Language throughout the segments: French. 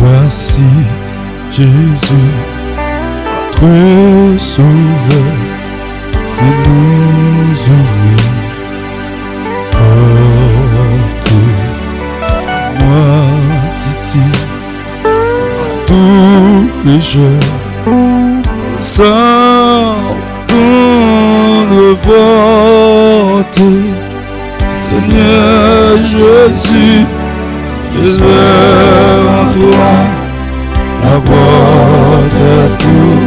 Voici Jésus, notre Sauveur, qui nous ouvrit porte-moi, dit-il, à tout pécheur, sans ton vote, Seigneur Jésus, j'espère en toi, la porte est tout,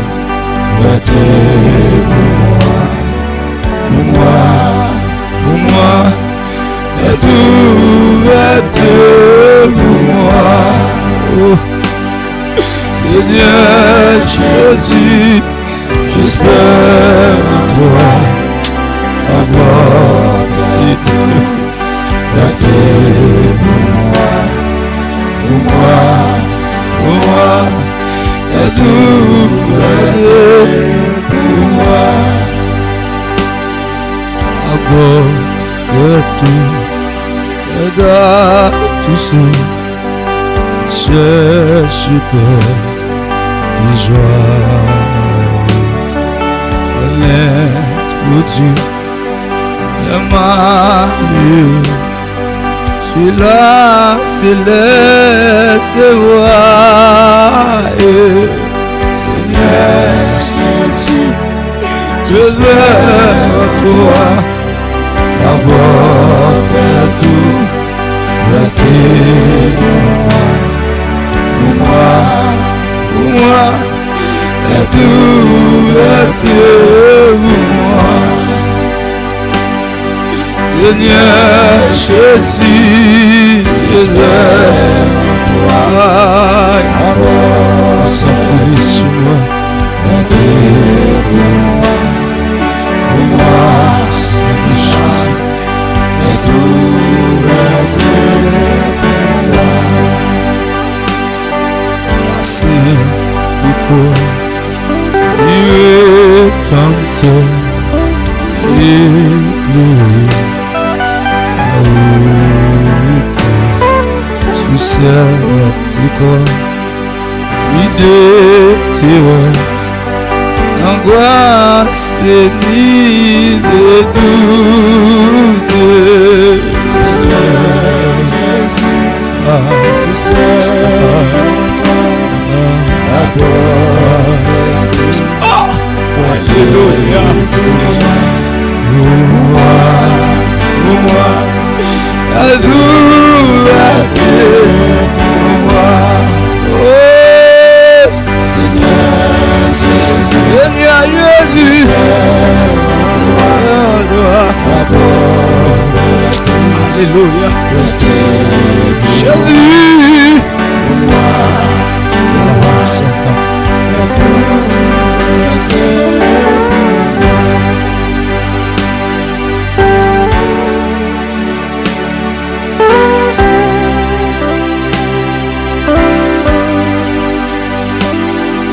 pour moi, est ouverte pour moi. Oh, Seigneur Jésus, j'espère en toi, la porte est tout, pour moi, est ouverte pour moi. Apporte tout, aide à tous ceux qui cherchent paix et joie. L'introduit les malheureux sur la céleste voie. Seigneur Jésus, je veux toi, la porte est tout, pour moi, est ouverte pour moi. Seigneur Jésus, je veux toi, la porte s'enfuit sur moi, est pour moi, Seigneur Jésus, est ouverte pour moi. La sainte école, Dieu tente éclairé la route sur cette école, l'idée terreur, l'angoisse ni de doute. Seigneur Jésus, la porte. Alléluia. Pour moi, la douleur pour moi. Oh, Seigneur Jésus, Seigneur Jésus, alléluia. Jésus, pour moi, c'est la force.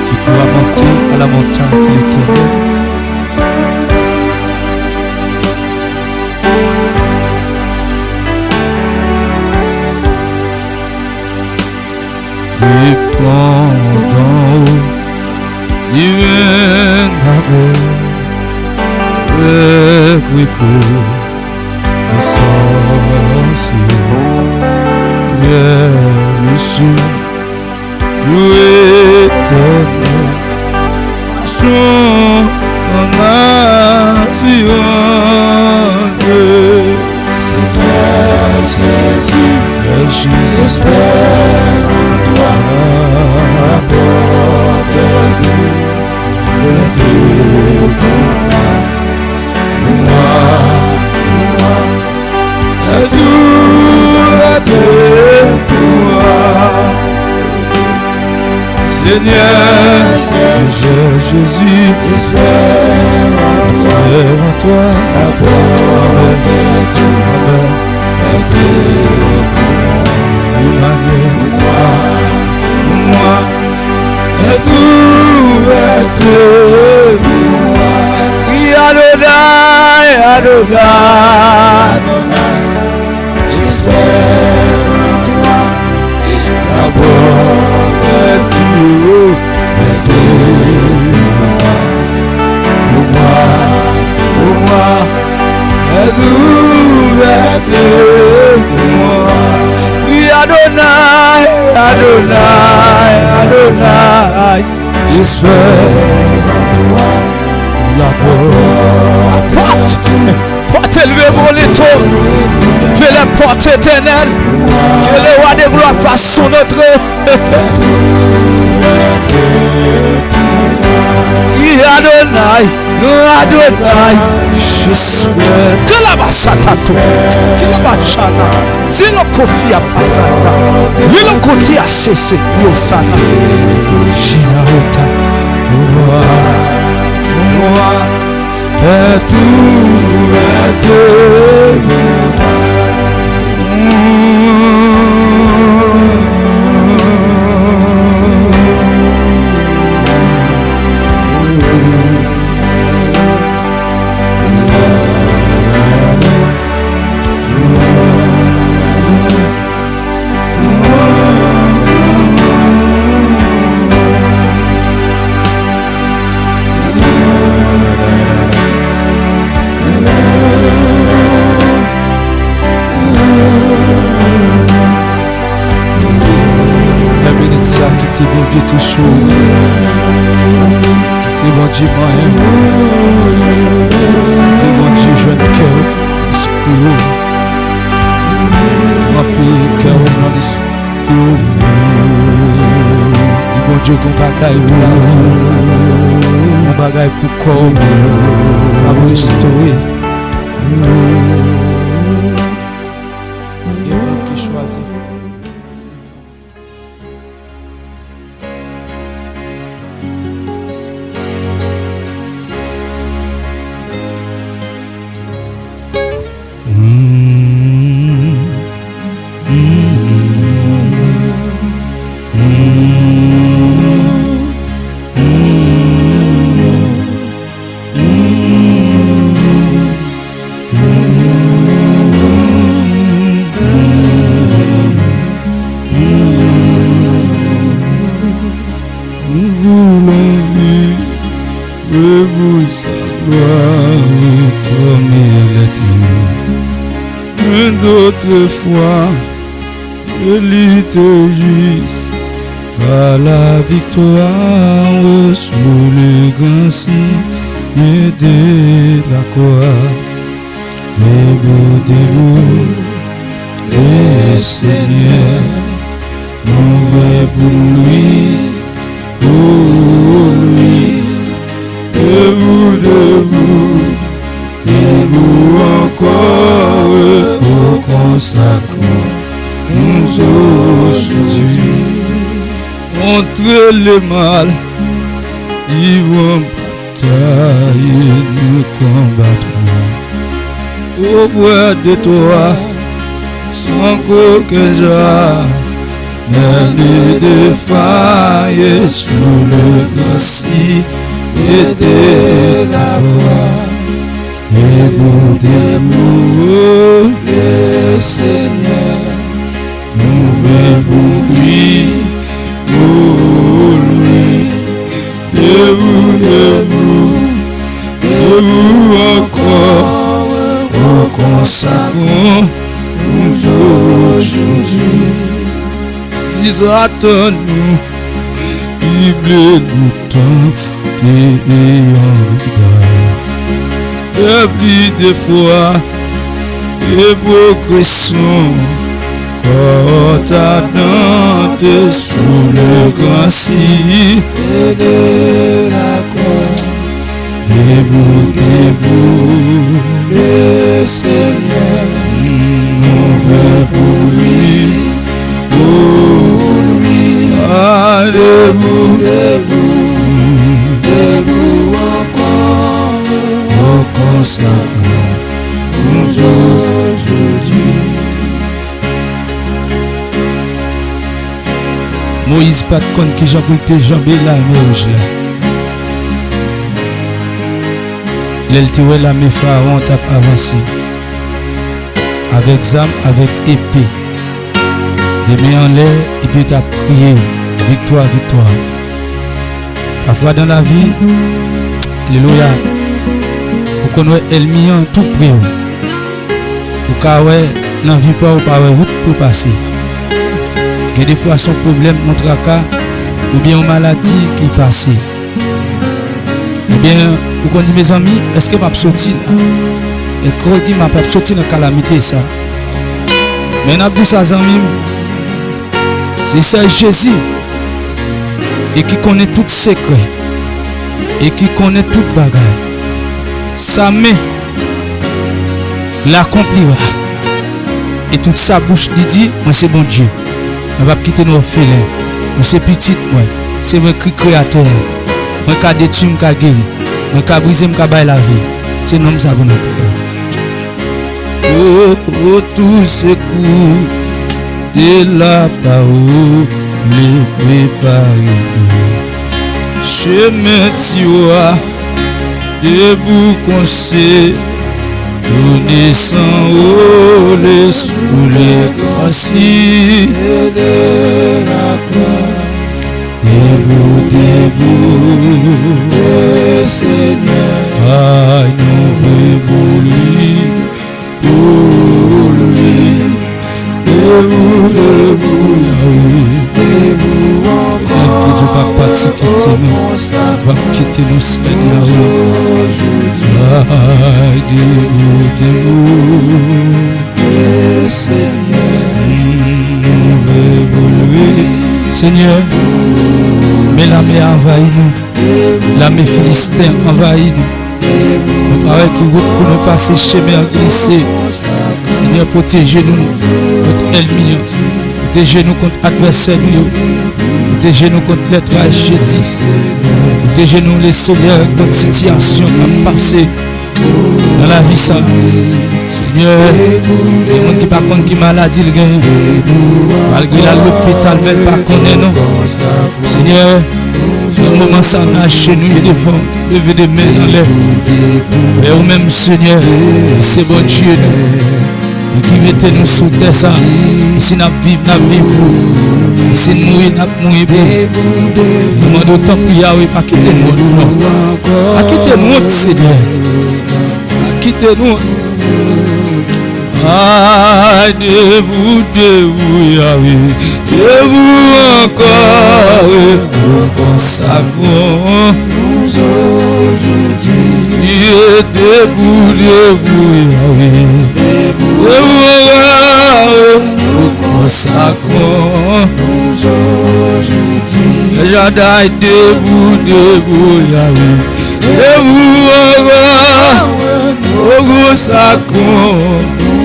Tu pourras monter à la montagne de l'Éternel. Et pendant haut, il vient avec l'écho des sorciers vers le sud, jouer éternel, marchons en nation. Seigneur Jésus, j'espère en toi, la porte est ouverte pour moi, est ouverte pour moi. Seigneur Jésus, j'espère en toi, la porte est ouverte pour moi, j'espère en toi. La porte est ouverte pour moi, est ouverte pour moi. Oui, Adonai, j'espère en toi. La porte élevée pour les tours, fais la porte éternelle, que le roi des gloires fasse son notre. Adonai, j'espère que la bachata, que la bachata, c'est le kofi à passata, vu le côté à cessé, yosana, Shinaota, moi, et tout est bon Dieu tout chaud, t'es bon Dieu moi-même, t'es bon Dieu jeune cœur, esprit, tu m'appuies cœur dans l'esprit, dis bon Dieu qu'on bagaille pour la vie, on bagaille pour corps, pour restaurer. Il y a un qui choisit. Autrefois, élite juste par la victoire sous le grand signe de la croix. Debout, le Seigneur, nous veut pour lui, debout encore. Consacrons-nous aujourd'hui contre le mal, vivons bataille, nous combattrons auprès de toi, sans qu'aucun genre ne défaille sous le grand signe de la croix. Debout, le Seigneur, nous veillons pour lui, debout encore, consacrons-nous aujourd'hui. Ils attendent nous, Bible nous tente et en plus de fois, évocation, quand ardente sous le grand signe de la croix. Debout, le Seigneur, on veut pour lui. Ah, debout encore, consacrons-nous aujourd'hui. Moïse pas de compte qui j'en pour te jambes là, mais rouge là. L'eltiwe la mes pharaons t'a avancé. Avec zame, avec épée. Des mains en l'air, et puis t'a crié. Victoire, victoire. Parfois dans la vie, alléluia, vous connaissez le million tout près. Vous connaissez l'envie pas ou pas route pour passer. Il y a des fois son problème, mon tracas, ou bien une maladie qui passe. Eh bien, vous connaissez mes amis, est-ce que je vais sortir là? Et quand je vais sortir dans la calamité, ça. Mais je dis ça, amis, c'est ça Jésus. Et qui connaît tout secret. Et qui connaît toute bagaille. Sa main l'accomplira. Et toute sa bouche lui dit, moi c'est bon Dieu. On va quitter nos orphelins. Moi c'est petit, moi. C'est moi qui créateur. Moi qui a détruit, qui a guéri. Moi qui a brisé, qui a baillé la vie. C'est nous qui avons nos pères. Oh, tout secours de la parole les préparer. Chemin tiwa debout conseil. Connaissant les sous les grands de la croix. Debout, le Seigneur, nous vivons pour lui. Debout, encore. Dieu va pas quitter nous, va quitter nous, Seigneur. Le Seigneur, nous vivons lui. Seigneur, mais la mer envahit nous, la mer philistin envahit nous. Nous paraît qu'il faut pour nous passer chemin glissé. Seigneur, protégez-nous, notre ennemi, protégez-nous contre l'adversaire, protégez-nous contre les tragédies, protégez-nous les Seigneur, notre situation qui a passé dans la vie ça. Seigneur, les gens qui par contre qui maladie le gain, malgré l'hôpital mais pas connaît non. Seigneur, le moment ça on a chenouillé devant, lever des mains dans l'air. Et ou même Seigneur, c'est bon Dieu et qui mettez nous sous terre ça. Si nous vivons, nous vivons. Si nous mourons, nous mourons. Nous demandons autant prier, oui, pas quitter nous. Non. Pas quitter nous, Seigneur. Pas quitter nous. Ah, de vous, Yahweh, de vous encore, nous consacrons nous aujourd'hui. Debout, Yahweh, de vous encore, nous consacrons nous aujourd'hui. Jadai, debout, Yahweh, de vous encore, nous consacrons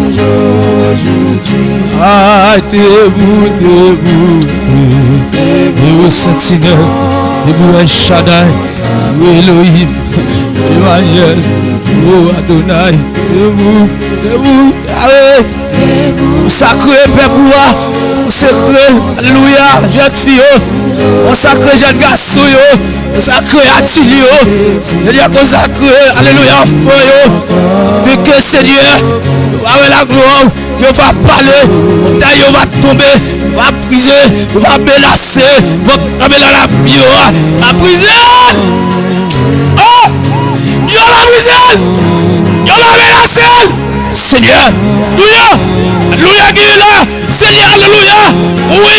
aujourd'hui. Ah, debout, debout, Sentinelle, debout, El Shaddai, debout, Elohim, Emmanuel, debout, Adonai, debout, allez, sacré, peuple, sacré, alléluia, jeune fille, sacré, jeune garçon, sacré, Attilio, Seigneur, consacré, alléluia, enfant, fait que Seigneur, avec la gloire, il va parler, il va tomber, il va briser, il va menacer, il va tomber dans la vie, il va briser. Oh! Il va briser! Il va menacer! Seigneur, alléluia, alléluia, Seigneur, alléluia, oui,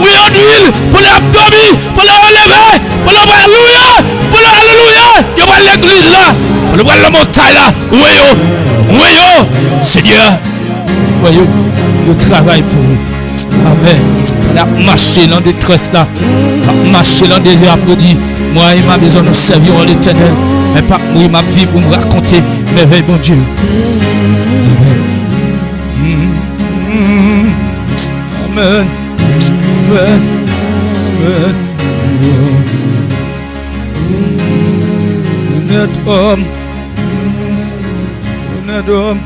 en huile, pour l'abdomen, pour le relever, pour le alléluia, pour le alléluia, il va l'église là, pour le montagne là, oui, Seigneur, voyez, je travaille pour vous. Amen. On a marché dans des détresse là, on a marché dans des désert applaudi. Moi et ma maison nous servirons l'Éternel, mais pas moi ma vie pour me raconter merveille, bon Dieu. Amen. Amen. Amen. Honnête homme. Honnête homme.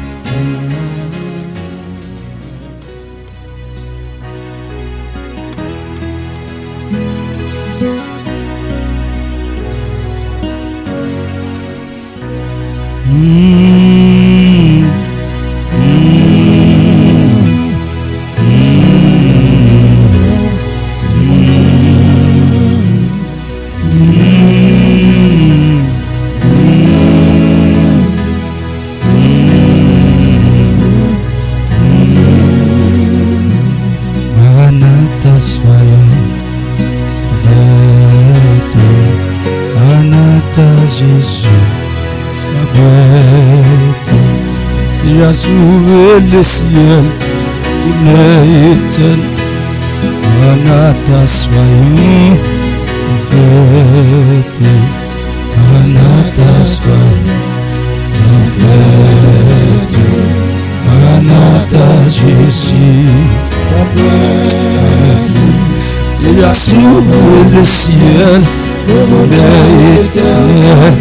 Maranatha, Jésus, sa fête. Il a sauvé le ciel, il est éternel. Maranatha, soyons en fête. Maranatha, soyons en fête. Maranatha, Jésus, sa fête. Il a sauvé le ciel, le bonheur éternel.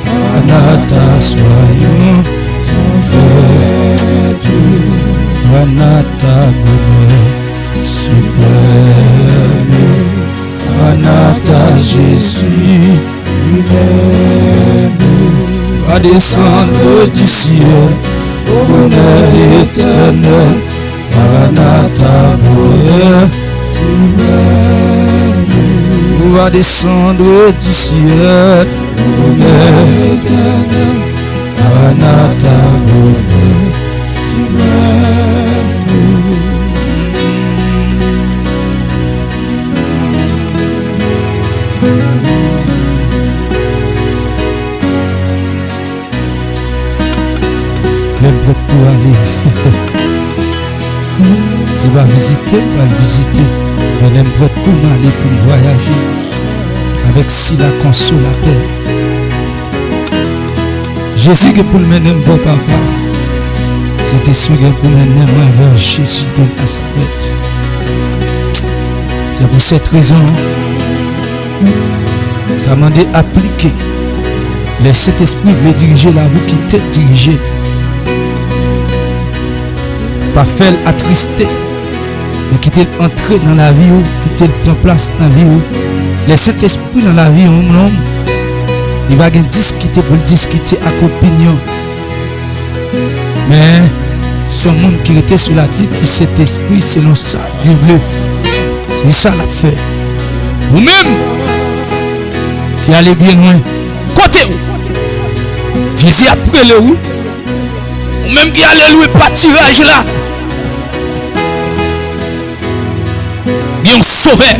Maranatha, soyons en fête. Maranatha, bonheur suprême. Maranatha, Jésus lui-même va descendre du ciel au bonheur éternel. Maranatha, bonheur suprême va descendre du ciel au bonheur éternel. Maranatha, bonheur suprême. Même prêt pour aller. Je vais visiter, pour le visiter. Mais même prêt pour m'aller, pour me voyager. Avec Sila consolateur. Jésus est pour mener vers papa. Saint-Esprit est pour mener vers Jésus de Nazareth. C'est pour cette raison, ça m'a dit appliquer. Le Saint-Esprit veut diriger la vous qui t'est dirigé. Pas faire attrister, mais qui t'est entré dans la vie, qui t'est prend place dans la vie. Le Saint-Esprit dans la vie, il va discuter pour discuter avec opinion. Mais son monde qui était sur la terre, qui cet esprit selon ça, Dieu bleu. C'est ça l'a fait. Vous-même qui allez bien loin, côté où Jésus après le oui. Vous-même qui allez louer pas tirage là. Il y a un sauveur.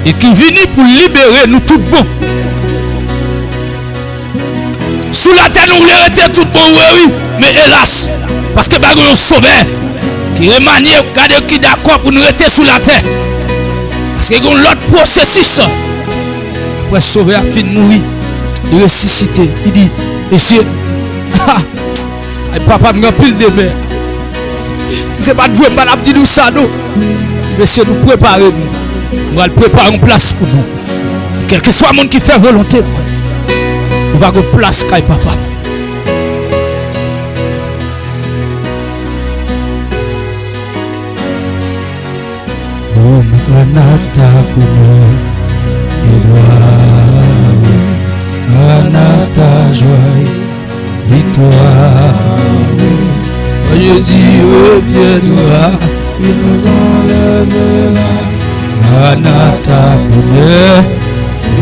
Et qui vient pour libérer nous tout bon. Sous la terre, nous voulons rester tout bon, oui, mais hélas, parce que nous avons un sauveur qui remanie, regardez qui est d'accord pour nous rester sous la terre. Parce que nous avons l'autre processus. Après, le sauveur a fini de mourir, de ressusciter. Il dit, monsieur, papa m'a pile de mer. Si ce n'est pas de vous, je ne vais pas dire ça, non. Monsieur, nous préparons. Nous allons préparer une place pour nous. Quel que soit le monde qui fait volonté, nous allons avoir une place, papa. Oh, Maranatha, bonheur et gloire. Maranatha, joie, victoire. Jésus reviendra, il nous enlèvera. Maranatha, bonheur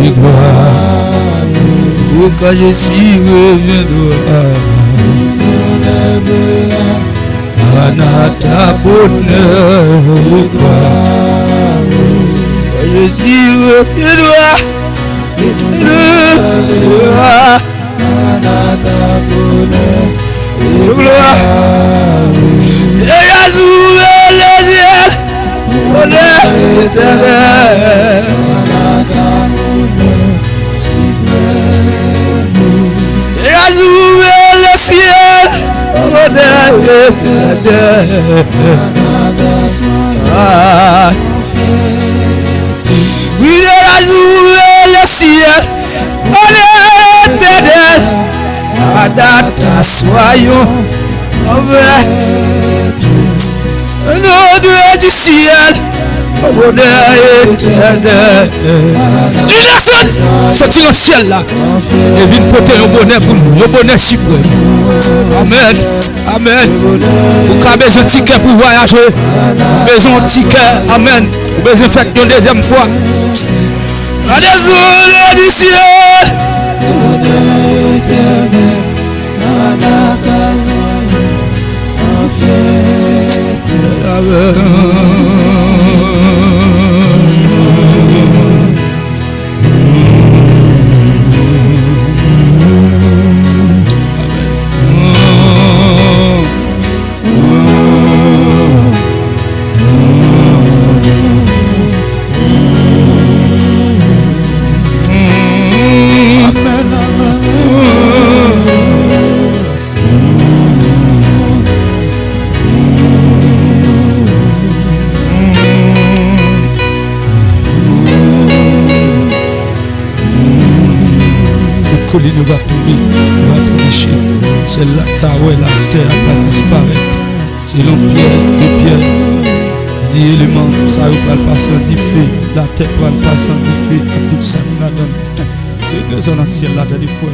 et gloire. Oh, quand Jésus reviendra, il nous enlèvera. Maranatha, bonheur et gloire. Quand Jésus reviendra, il nous enlèvera. Maranatha, bonheur et gloire. Et à ouvert les yeux, bonheur éternel. Et à ouvert les cieux, bonheur éternel. Oui, et à ouvert les cieux, bonheur éternel. Maranatha, soyons en fête. Nous Dieu du ciel, au bonheur éternel. Innocent, sortir au ciel là. Et viens porter un bonheur pour nous, le bonheur suprême. Amen. Amen. Vous avez besoin de ticket pour voyager. Besoin de ticket. Amen. Vous avez besoin de faire une deuxième fois. À des bonheurs du ciel. Bonheur éternel. Maranatha, sans fête. colline va tomber, celle-là, ça ouais, la terre va disparaître. Selon Pierre, il dit élément, ça va pas sans feu, la terre va pas sans feu, tout ça nous la donne. C'est le trésor dans le ciel là, des fois.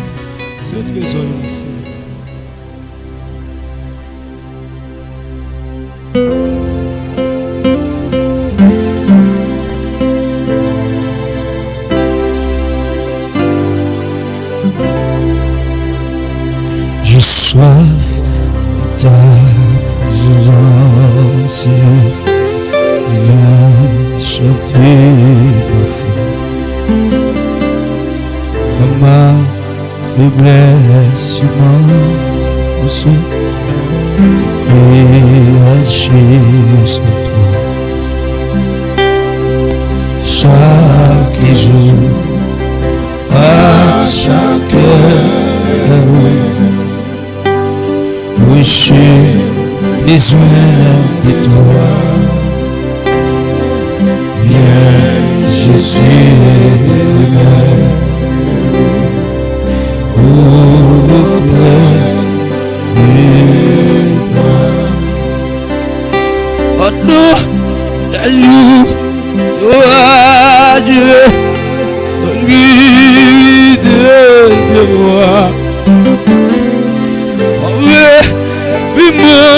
C'est le trésor dans le ciel. J'ai soif de ta présence, viens sauver ma foi. Ma faiblesse humaine se fait agir sur toi. Chaque jour, à chaque heure, oui, j'ai besoin de toi. Viens, Jésus, auprès de toi. Au nom d'ajout, oh Dieu, guide de moi.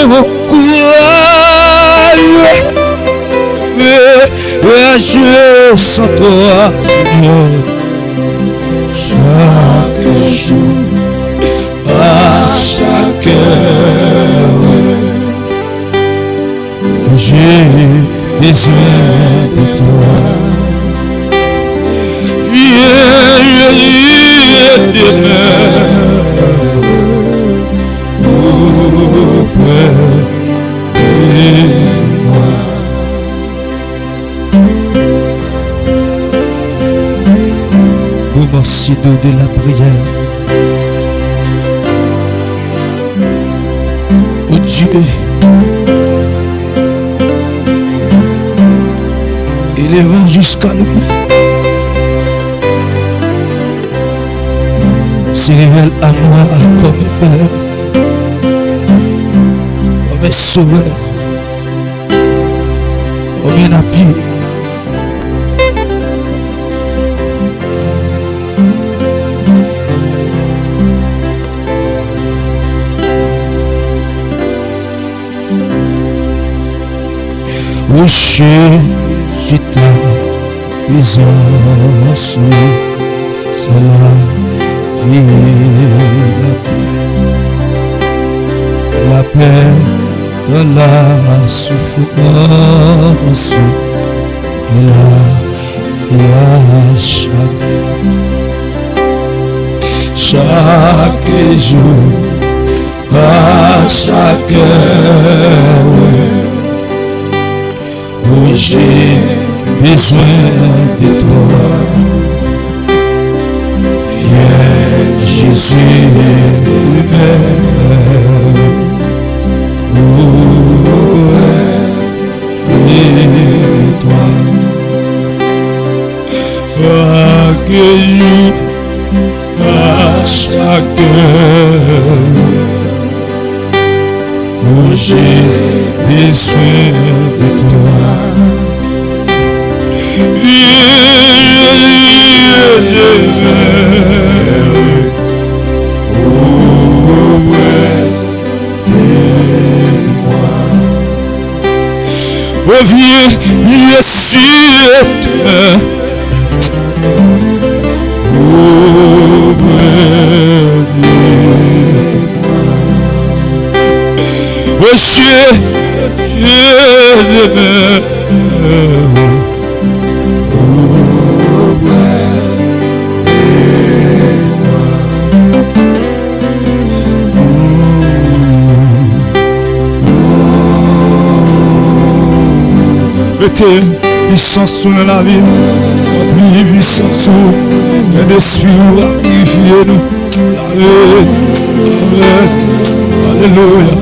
Mon courage, je sans toi, Seigneur. Chaque jour, à chaque heure, j'ai besoin de toi. Viens, auprès de moi. Moment si doux de la prière. Oh Dieu, élevons jusqu'à lui. Se révèle à moi comme Père, comme Sauveur, comme un appui. Où je suis ta présence, c'est la vie, la paix dans la souffrance, et la vie à chaque jour, à chaque heure, où j'ai besoin de toi. Viens, Jésus, auprès de toi. Chaque jour, à chaque heure, où j'ai besoin de toi. Viens, Jésus, mettez puissance dans la vie, prie puissance, l'esprit va purifier nous. Alléluia.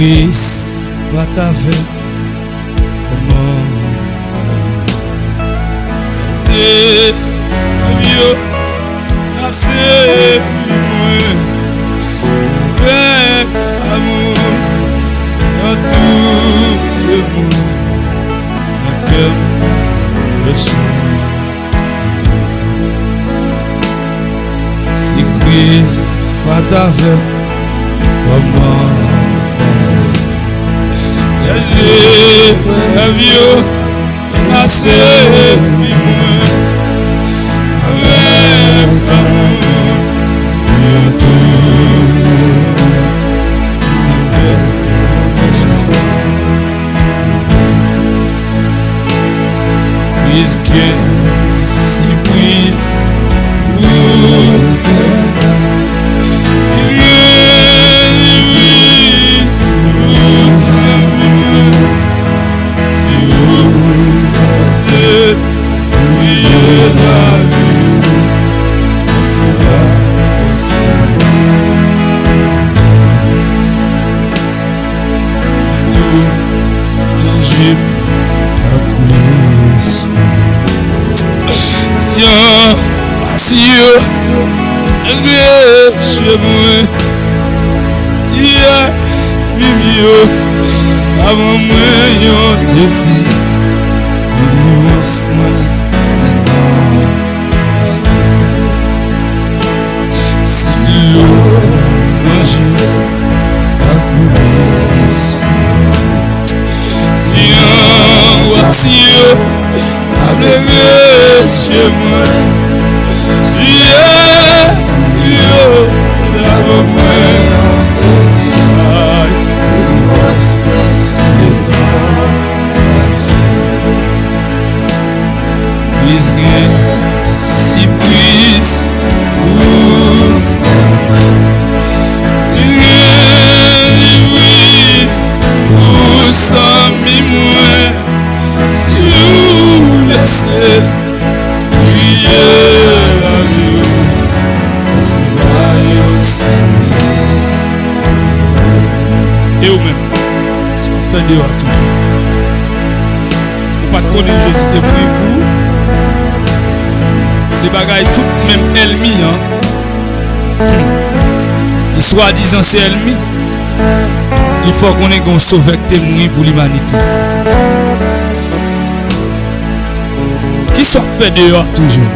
Christ, pas ta veille, comment c'est mieux, assez moins, avec amour, dans tout le monde, dans quel je suis. Si Christ, pas ta veille, comment les yeux vieux, assez moins, avec amour, tout puisque si puisse chez moi, yeah, mieux, avant moi, yon défi, moi, si l'eau, non, je pas couler, si voici, ablevé chez moi, si si puisse et ou même, ce qu'on fait dehors toujours. Ou pas de connaître Jésus te prie pour. C'est bagaille tout même ennemi, hein. Et soi-disant c'est ennemi. Il faut qu'on ait un sauveur qui mourir pour l'humanité. Qui soit fait dehors toujours.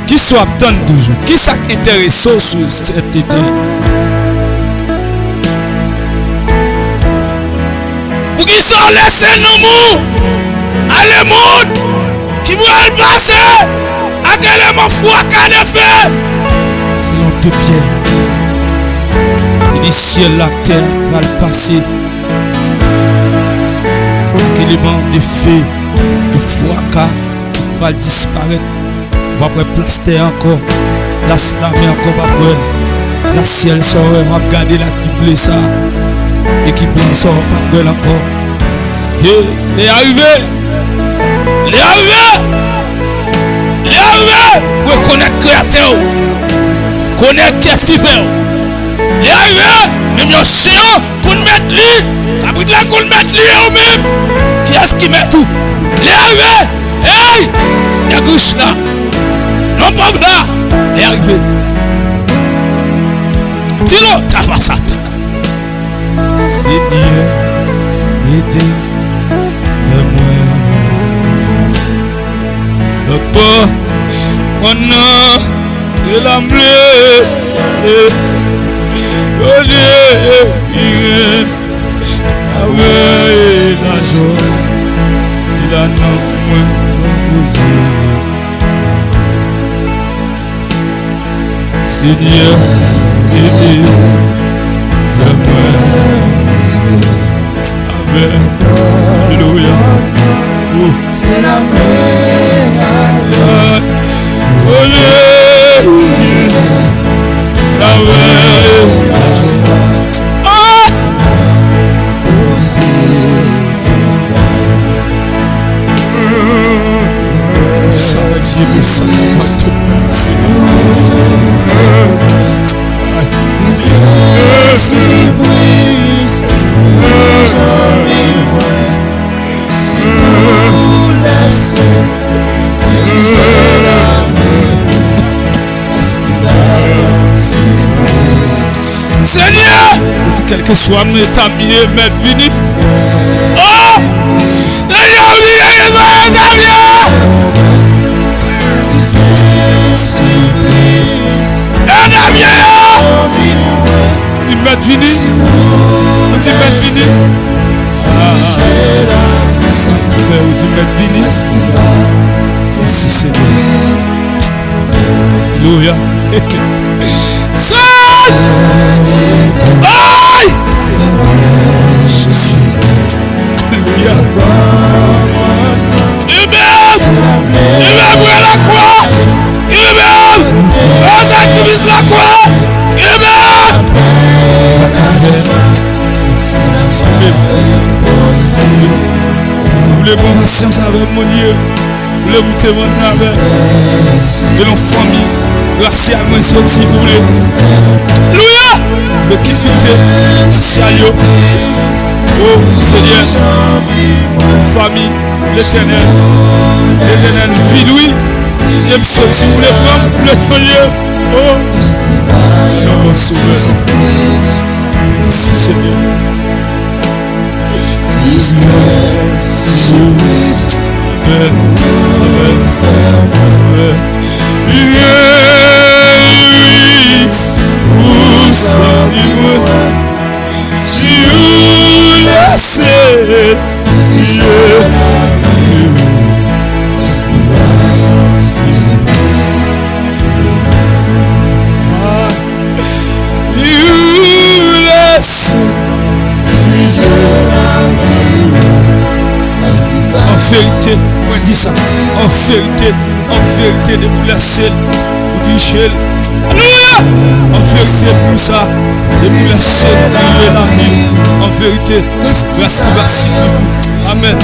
Qui soit attendre toujours. Qui soit intéressé sur cette été. Pour qui soit laissé nos mots. Allez monde. Qui va le passer. À quel élément froid qu'à de feu. Selon deux pierres. Et du ciel la terre va le passer. À quel élément de feu. De froid qu'à va disparaître. On va prendre place terre encore. La slammer encore va prendre. La ciel sort. On va regarder la qui ça. Et qui blanc sort pas prendre encore. Et il est arrivé. Il est arrivé. Il est arrivé. Il faut connaître créateur. Connaître qu'est-ce qu'il fait. Il est arrivé. Même un chien qu'on met lui. Après là qu'on met lui ou même. Qui est-ce qui met tout? Il est arrivé. Hey! Il est gauche là. Non pas là. Il est arrivé. Dis-le. T'as pas ça. Seigneur, aidez-moi. Le bon, mon nom, de l'amour, avec la joie, il a non moins posé. Seigneur, aidez-moi. Amen. Alléluia. C'est la prière. Seigneur, quel que soit mon état, m'être venu. Oh! Seigneur, tu m'as fini. Tu m'as fini. Tu m'as fini. Merci Seigneur. Alléluia. Alléluia. Il m'a pris la croix. Il m'a sacrifié la croix. Il m'a. Voulez-vous patience avec mon Dieu? Voulez-vous témoigner avec? Et l'en famille, grâce à moi, si vous voulez. Alléluia! Le quitter, salut. Oh Seigneur, famille, l'éternel, vie, lui, il me sorti, vous voulez prendre le Seigneur. Oh, mon sauveur. Merci Seigneur. Amen. Amen. Amen. En vérité, moi dis ça. En vérité, de vous laisser, vous dites, alléluia. En vérité, pour ça, de vous laisser tirer la vie. En vérité, grâce à vous. Amen.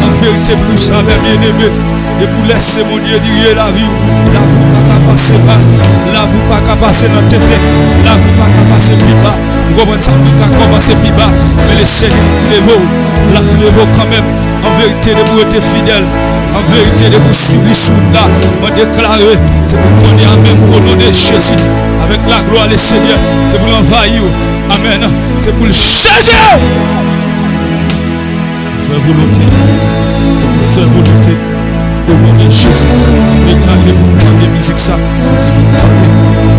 En vérité, pour ça, mes bien-aimés, de vous laisser mon Dieu tirer la vie. Là, vous pas qu'à passer mal. Là, vous pas qu'à passer dans la tête. Là, vous pas qu'à passer plus bas. Vous comprenez ça, vous qu'à commencer plus bas. Mais les Seigneurs, levez-vous. Là, levez-vous quand même. En vérité, de vous être fidèles. En vérité, de vous suivre les choses là. On déclare, c'est pour qu'on ait Amen au nom de Jésus. Avec la gloire du Seigneur. C'est pour l'envahir. Amen. C'est pour le changer. Faire volonté. C'est pour faire volonté. Au nom de Jésus. Déclarez pour prendre des musiques ça.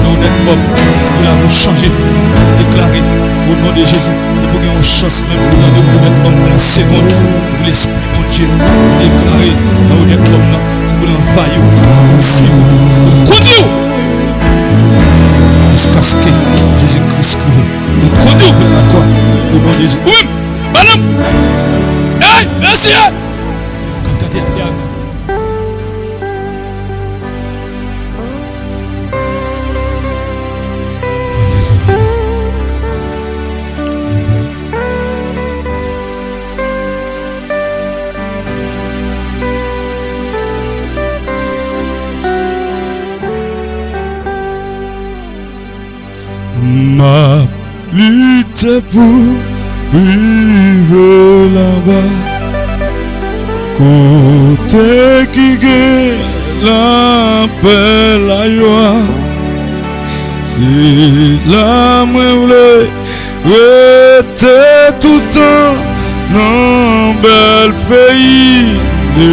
Nous on est homme. C'est pour la vous changer. Déclarez au nom de Jésus. Pour gagner une chance même pour donner pour être homme dans la seconde. C'est pour l'esprit de Dieu. Déclarer là où on est homme là. C'est pour l'envahir. C'est pour suivre. C'est pour conduire. Jusqu'à ce que Jésus-Christ trouve. Nous conduire vers la croix. Au nom de Jésus. Oui, madame. Hey, monsieur. Regardez, regardez. Ma lutte pour vivre là-bas, côté qui gagne la paix, la joie, si la moi voulait rester tout le temps dans bel pays de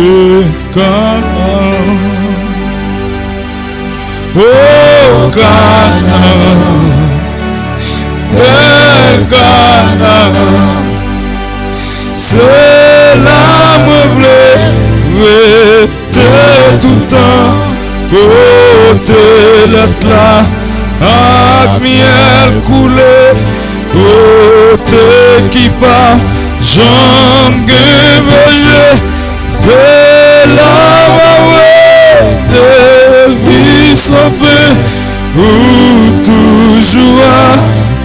Canaan. Oh Canaan, c'est là moi voulais rester tout le temps côté l'autre là avec miel coulé côté qui part jambe guéveillée c'est là moi voulais vie sans fin ou toujours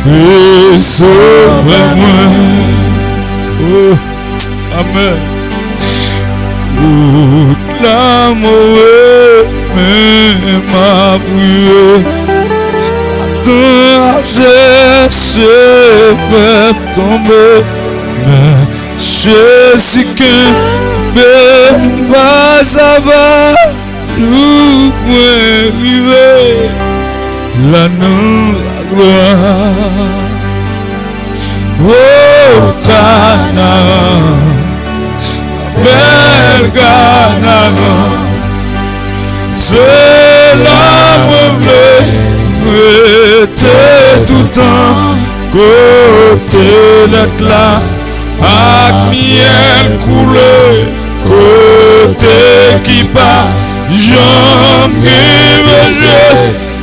et sauve-moi. Oh, Amen. Toute l'amour m'a brûlé. Tant j'ai fait tomber. Mais je sais que même pas ça va, nous pouvons arriver là dans la gloire. Oh Canaan, bel Canaan, c'est là où t'es tout le temps, côté d'être là, avec miel coulé, côté qui part, j'aime et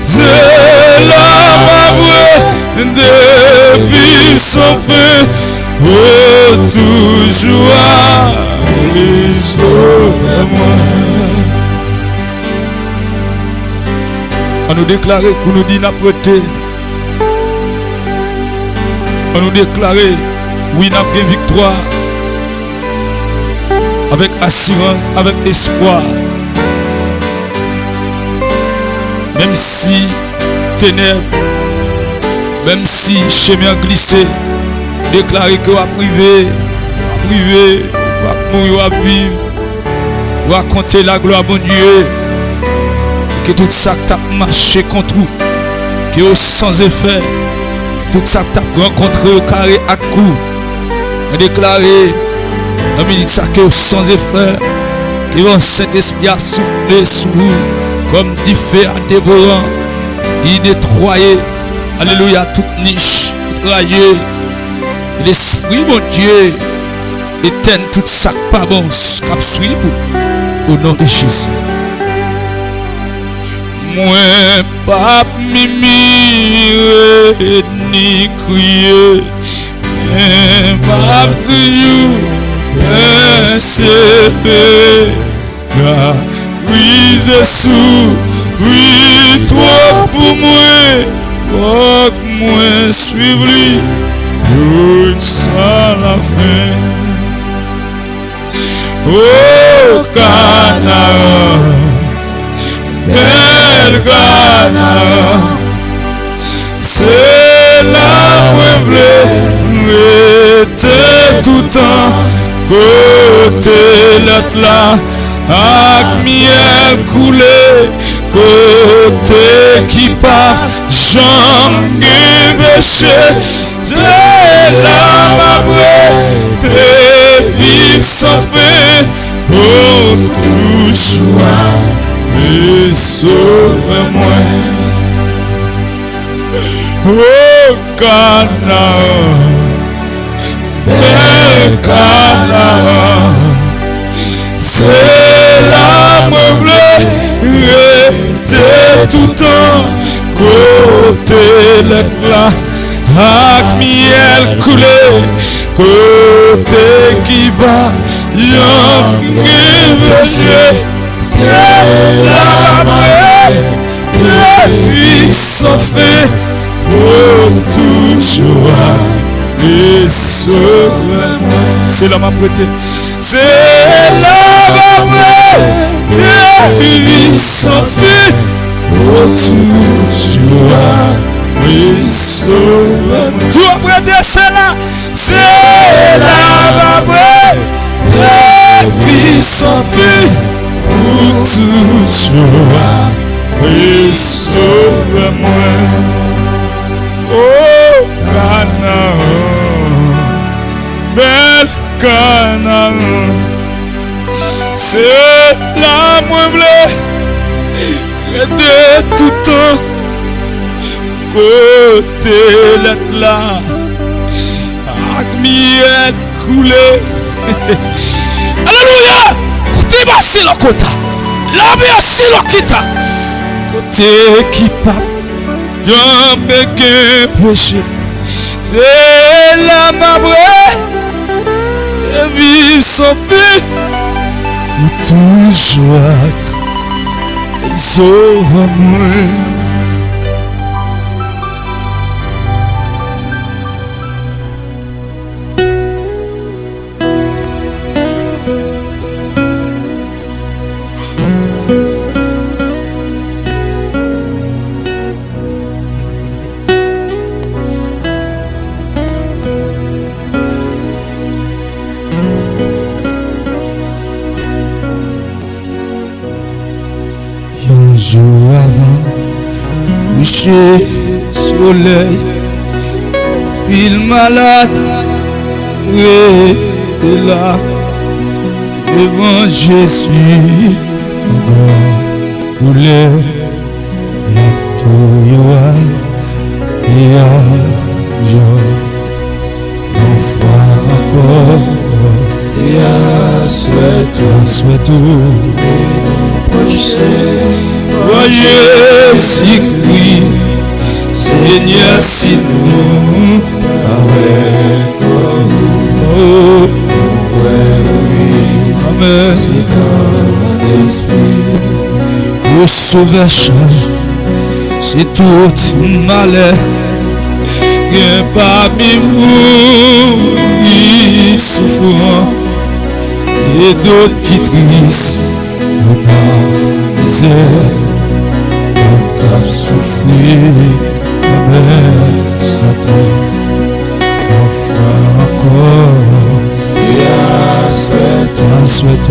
c'est là où de vie sans fin, oh toujours sauve-moi. On nous déclare qu'on nous dit n'a prêté. On nous déclare oui n'a pris victoire. Avec assurance, avec espoir. Même si ténèbres, même si chemin glissé, déclarer que va priver, va mourir, va vivre, pour raconter la gloire bon Dieu. Que tout ça que tu as marché contre vous, qui est sans effet, que tout ça que tu as rencontré au carré à coup, et déclaré, dans le ça que sans effet, que le Saint-Esprit a soufflé sur vous, comme du feu à dévorant, il nettoyé, alléluia, toute niche, toute rayée, et l'Esprit, mon Dieu, éteint tout ça pas bon, cap suivre vous, au nom de Jésus. Moi, pas mimi ni crier, mais pas toujours persévérer. Brise sous, oui, toi pour moi, faut que moi suive lui, jusqu'à la fin. Oh, Canaan, bel Canaan, c'est là où je voulais être tout le temps, côté l'autre là, avec miel coulé, côté qui part, j'en ai péché, c'est là ma brève, tes vies sans fin, oh, toujours. Et sauve-moi. Oh Canaan, bel Canaan, c'est là où je voulais rester tout le temps, côté l'être là, avec miel coulé, côté qui va, j'en ai c'est la marée, la vie sans fin, oh toujours, et sauve-moi. C'est la m'a prêté, c'est la marée, la vie sans fin, oh toujours, et sauve-moi. Tout après de cela, c'est la marée, la vie sans fin. Pour toujours, oui, sauve-moi. Oh, Canaan, bel Canaan, c'est là moi bleu, de tout temps, côté l'être là, avec miel coulé. Alléluia! Si le quota, la vie si le quitta, côté qui part, j'en peux que péché, c'est la mabre, et vivre sans fin, pour toujours, et sauve-moi. jour avant, coucher soleil, il malade, était là, devant Jésus, douleur, et tout et à joie, enfin encore, et à souhait, Jésus-Christ, Seigneur, si nous, Amen. Le sauveur, c'est tout malheur, que parmi vous, qui souffrent, et d'autres qui tristes, on a misère, on a souffrir, Amen, Satan, enfin encore, c'est à souhait,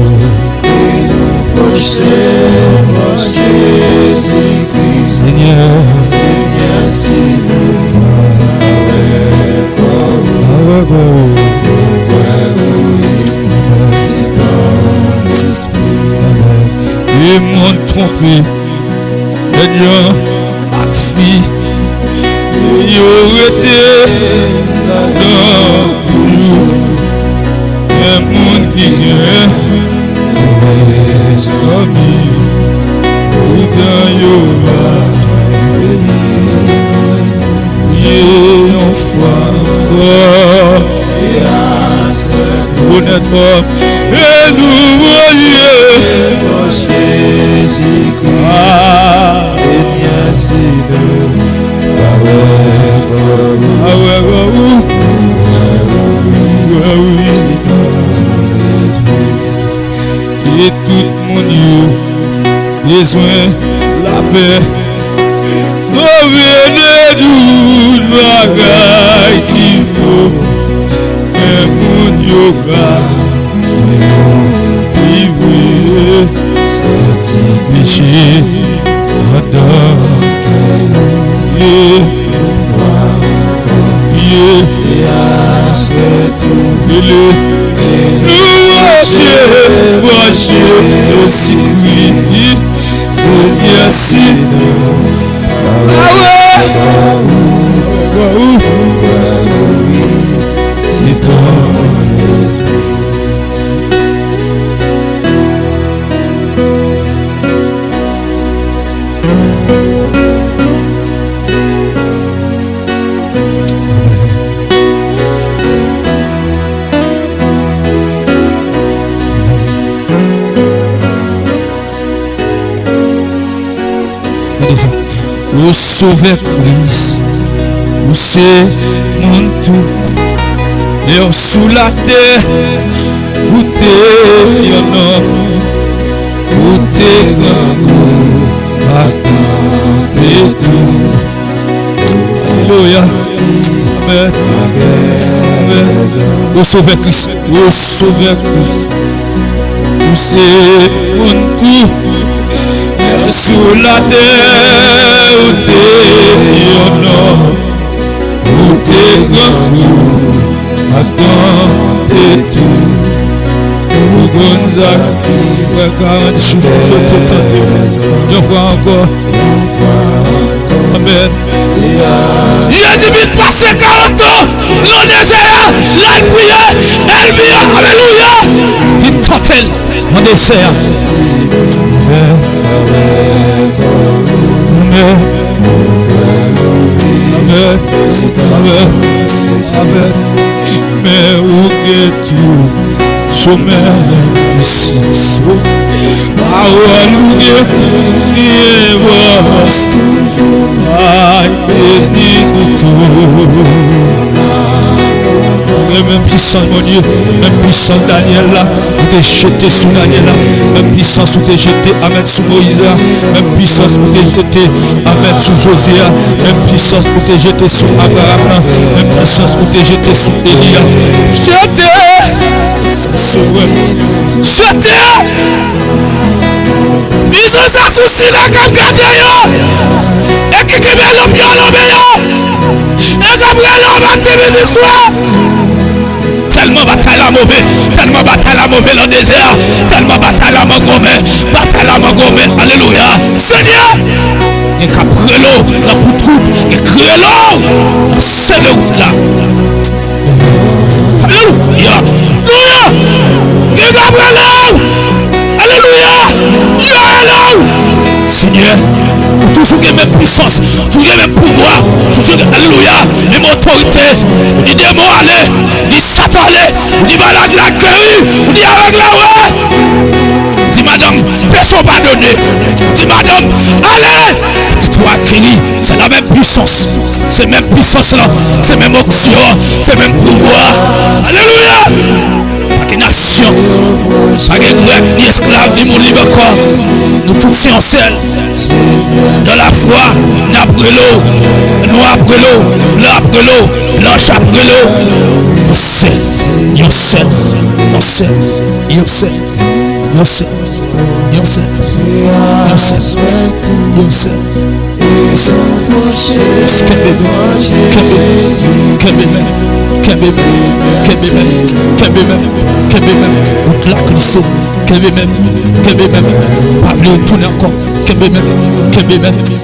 et nous prochains, Jésus-Christ, Seigneur, si nous, et m'ont trompé, Seigneur, ma fille, et aurait été là-dedans toujours, un monde qui est mauvais ami, ou dans Yoba, et en foi encore, honnêtement, et nous voyons et tout le monde besoin la paix. Revenez nous bagaille qu'il faut, mais mon yoga, vivre, péché, au sauveur Christ, où c'est mon tout, et sous la terre, où t'es un homme, où t'es grand, attends tout. Alléluia, Amen, Amen. Au sauveur Christ, où c'est mon tout. Sous la terre, où t'es un homme, où t'es grand, attendez tout. Où Gonzague, ouais, 40 jours, je t'ai tenté. Une fois encore. Amen. Il a dit vite passer 40 ans, l'on désert, l'elle prière, elle vient, alléluia. Vite tenter, l'on désert. Amen. Amen. Amen. Amen. Amen. Mais où es-tu, sommet puissance? Alléluia. Et voici aïe béni tout. Même puissance, mon Dieu, même puissance Daniel là, où t'es jeté sous Daniel là, même puissance où t'es jeté, Amen, sous Moïse là, même puissance où t'es jeté, Amen, sous Josia, même puissance où t'es jeté sous Abraham là, même puissance où t'es jeté sous Élia. Jeté, jeté, disons ça sous si la cap gardé yo. Et qui met l'homme yo l'homme yo. Et qu'après l'homme a terminé l'histoire. Tellement bataille la mauvaise, tellement bataille la mauvaise dans le désert, tellement bataille la mangomé, alléluia. Seigneur, et qu'après l'eau, la poutroute, et crée l'eau, c'est le route là. Alléluia, alléluia, et qu'après l'eau, alléluia, l'eau. Seigneur, toujours que mes puissances, toujours mes pouvoirs, toujours que, alléluia, et mon autorité, dit démon aller, dit Satan aller, dit malade la guéri, dit avec la ouais, dit madame, personne pas donné, dit madame, allez, dit toi guéri, c'est la même puissance, c'est la même puissance là, c'est la même option, c'est le même pouvoir, alléluia. Pas de nation, pas de grec, ni esclave, ni mon libre corps. Nous tous sommes en selle. Dans la foi, nous après l'eau, nous après l'eau, là après l'eau, l'ange après l'eau.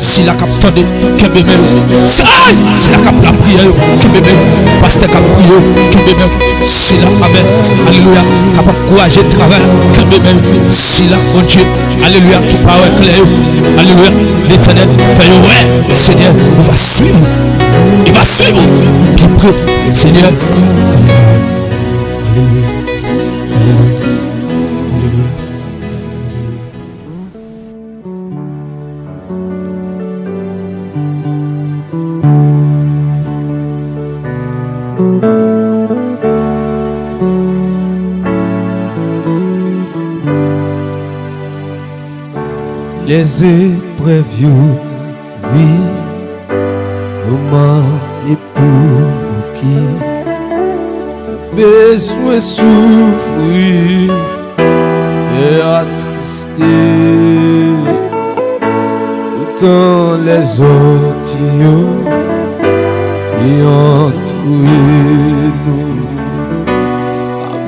Si la cap tendait, si la cap la prière, pasteur cap prière, si la amen, alléluia, cap encourager le travail, si la bon Dieu, alléluia, qui parle clair, alléluia, l'éternel fait ouais, Seigneur, il va suivre, qui prie, Seigneur, les épreuves vie moment et pour qui besoin souffrir et attristé autant les autres qui entourent nous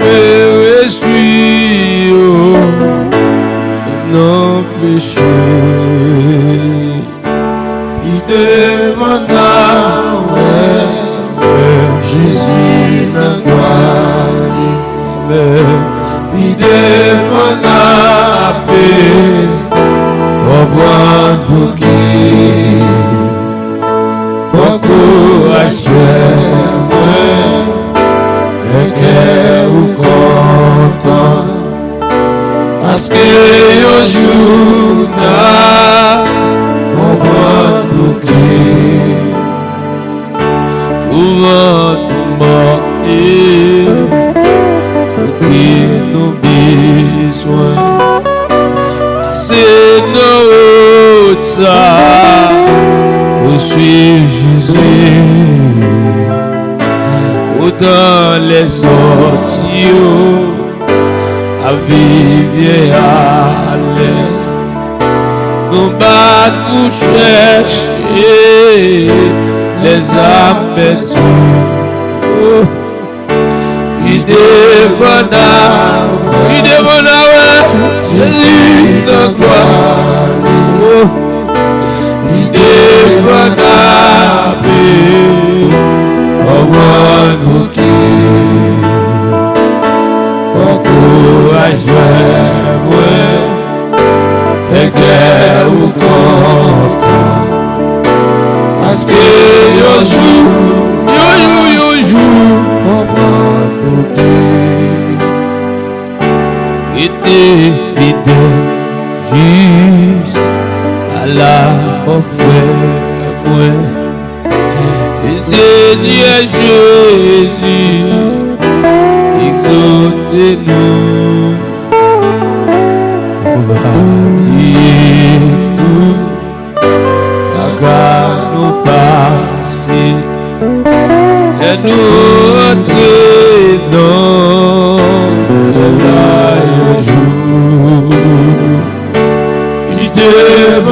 mais suis non péché il demanda Jésus la gloire il demanda paix au bois bouquet pour courager et que vous content parce que un jour on va bouquet souvent nous manquer pour qui nous besoin c'est nous ça pour suivre Jésus autant les sorties à vivre à l'est nous battre pour chercher les âmes perdues il devona Jésus de gloire il devona au moins nous qui fait que vous content parce que yo jour était fidèle jusqu'à la offre et Seigneur Jésus exaucez-nous on va prier tout la grâce nous passer et nous entrer dans le jour il devait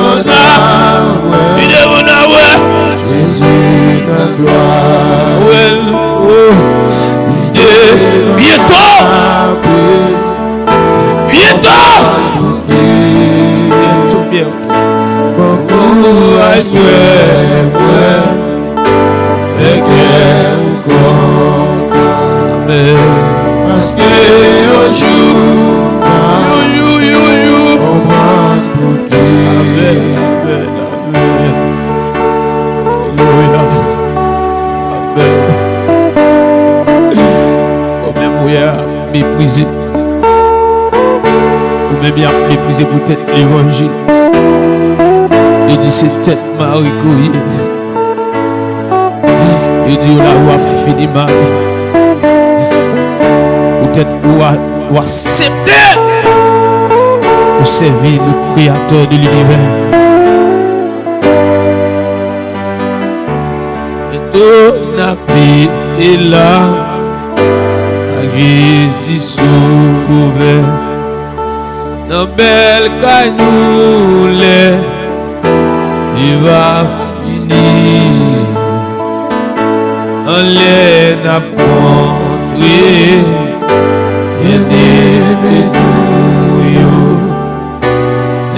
Parce que un jour, on va goûter. Amen, amen, amen. Alléluia. Amen. Ou même où il y a méprisé. Ou même il y a méprisé peut-être l'évangile. Il dit c'est tête Marie couillée. Il dit la voix fini mal. Peut-être ou accepter ou servir le créateur de l'univers. Et ton appui est là, Jésus sauvé. Dans belle caille il va finir. En l'air n'a montré.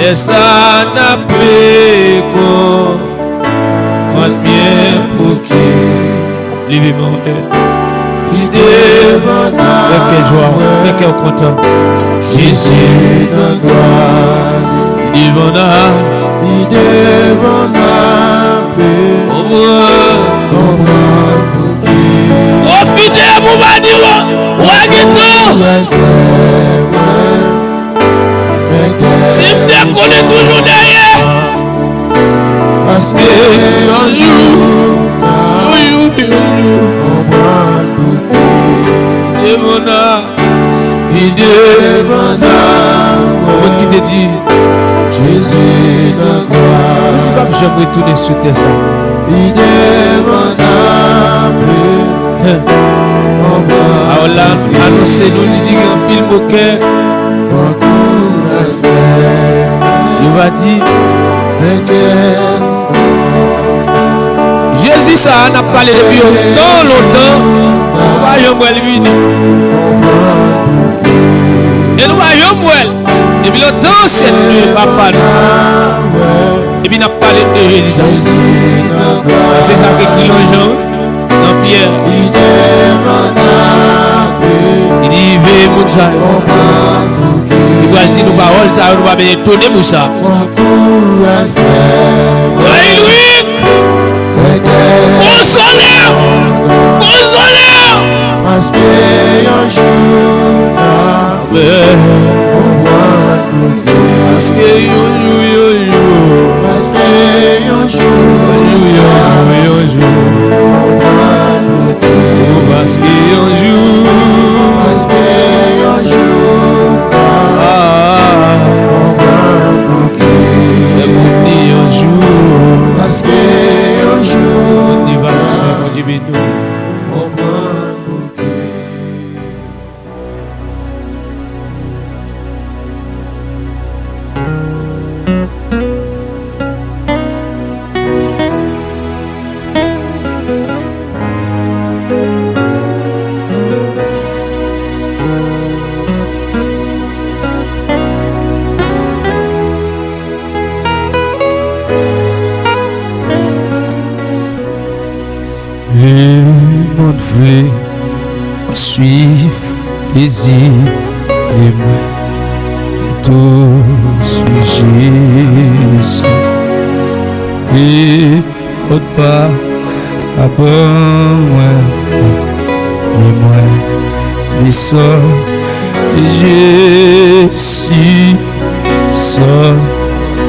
Et ça n'a pas qu'on bien pour qui livre monde qui devant avec quelle joie avec quel content Jésus de gloire devant profitez pour ma dire si je connais toujours derrière, parce que un jour, on va goûter. Il devant qui te dit, Jésus de gloire. Je ne sais pas si je peux retourner sur tes ça. Il devant. Alors là, annoncez-nous, il dit un pile moquet. Il va dire Jésus ça n'a parlé depuis longtemps. On va y aller venir. Et nous voyons depuis longtemps c'est Dieu papa. Et puis n'a parlé de Jésus ça. C'est ça que écrit les gens dans Pierre. Il dit veillez mon ça. Il doit dire nos paroles, ça nous va bien étonner pour ça. Alléluia. Consoleur. Parce que un jour, parce que un suivre les îles et tout suis Jésus et autre part à bon et moi les sorts et Jésus sort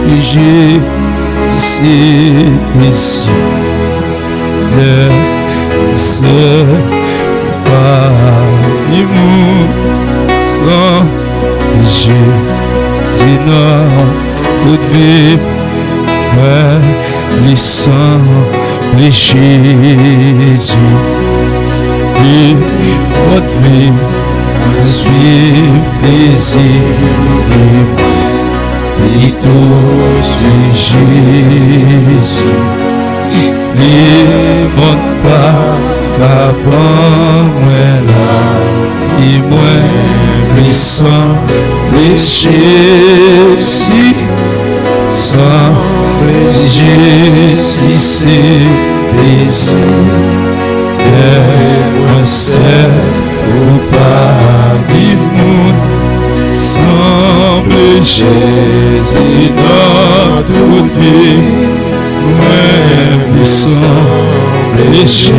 et Jésus c'est ici le seul Imou sans Jésus non toute vie ouais les sans les Jésus et votre vie suivre plaisir et tout suit Jésus les monte pas avant moi là et moi les sang les Jésus semble Jésus, c'est désir. Moi, c'est ou pas monde, semble Jésus dans toute vie. Moi, semble Jésus.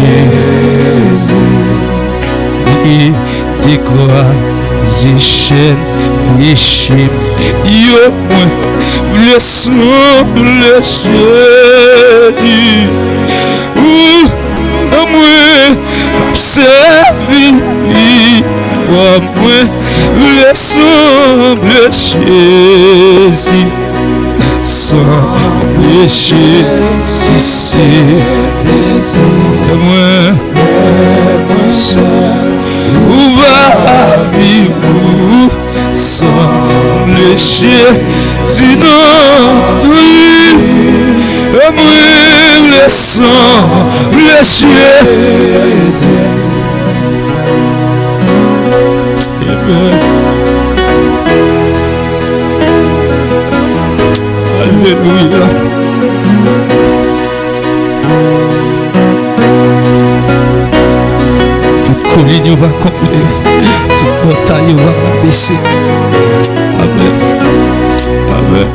Et tu crois, j'ai chaîne, péché, yo, moi, le semble Jésus. Moi, observe, pour moi, le semble Jésus. Semble Jésus, c'est moi, où va vivre, semble Jésus dans tout lui. Moi, le semble Jésus. Amen. Alléluia. Toute colline va combler, toute montagne va baisser. Amen. Amen.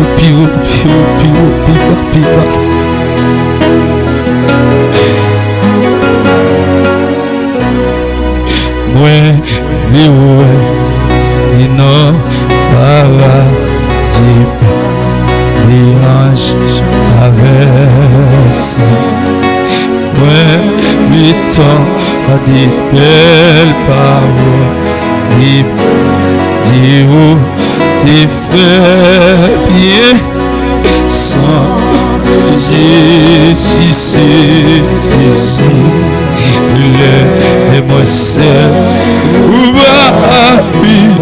Opi, piba. Moi, les non, paradis, les anges avec ça. Moi, le temps a des belles paroles, les dis où t'es fait bien, sans Jésus, c'est ici. Les moi seul où va nous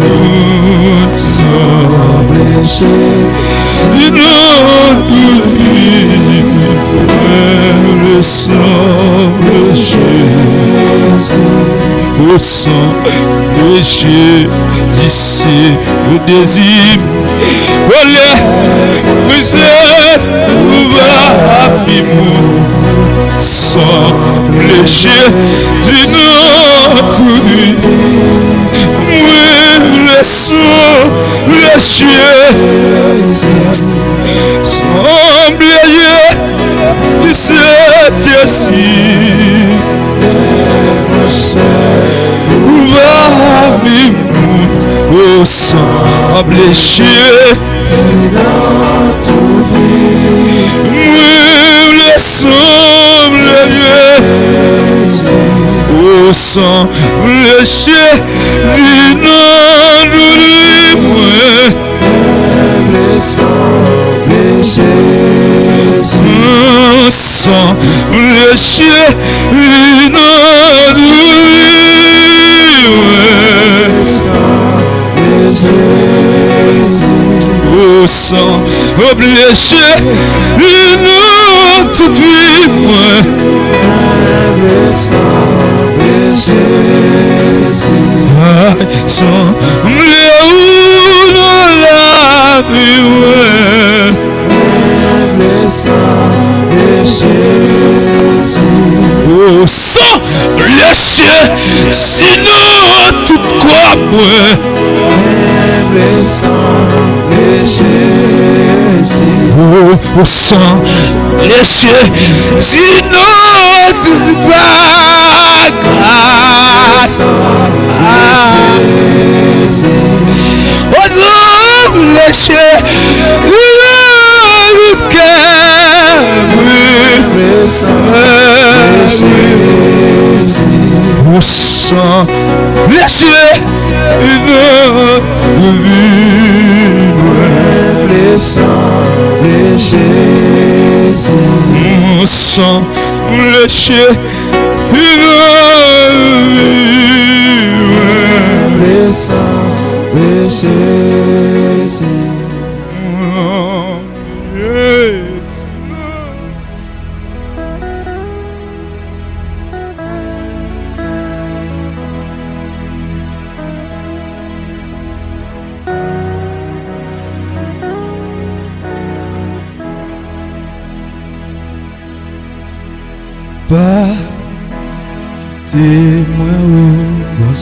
semble sinon tout vie le semble Jésus au sang de Jésus c'est le désir voilà vous êtes où va nous semble Jésus notre vie. Oui, le semble Jésus. Semble Jésus, c'est Jésus. Où va vivre au semble Jésus notre vie. Oui, le semble Jésus. Au semble Jésus, non, nous le semble Jésus. Au semble Jésus, non, nous le semble Jésus. Au semble Jésus, non, toute vie, le semble Jésus. Semble où dans la vie, le semble Jésus. Au semble Jésus, sinon tout quoi, le semble Jésus. Au semble Jésus, sinon tout grâce. Au semble Jésus, le cœur, le semble Jésus. Au semble Jésus, notre vie, le semble Jésus. Au semble Jésus, le semble Jésus.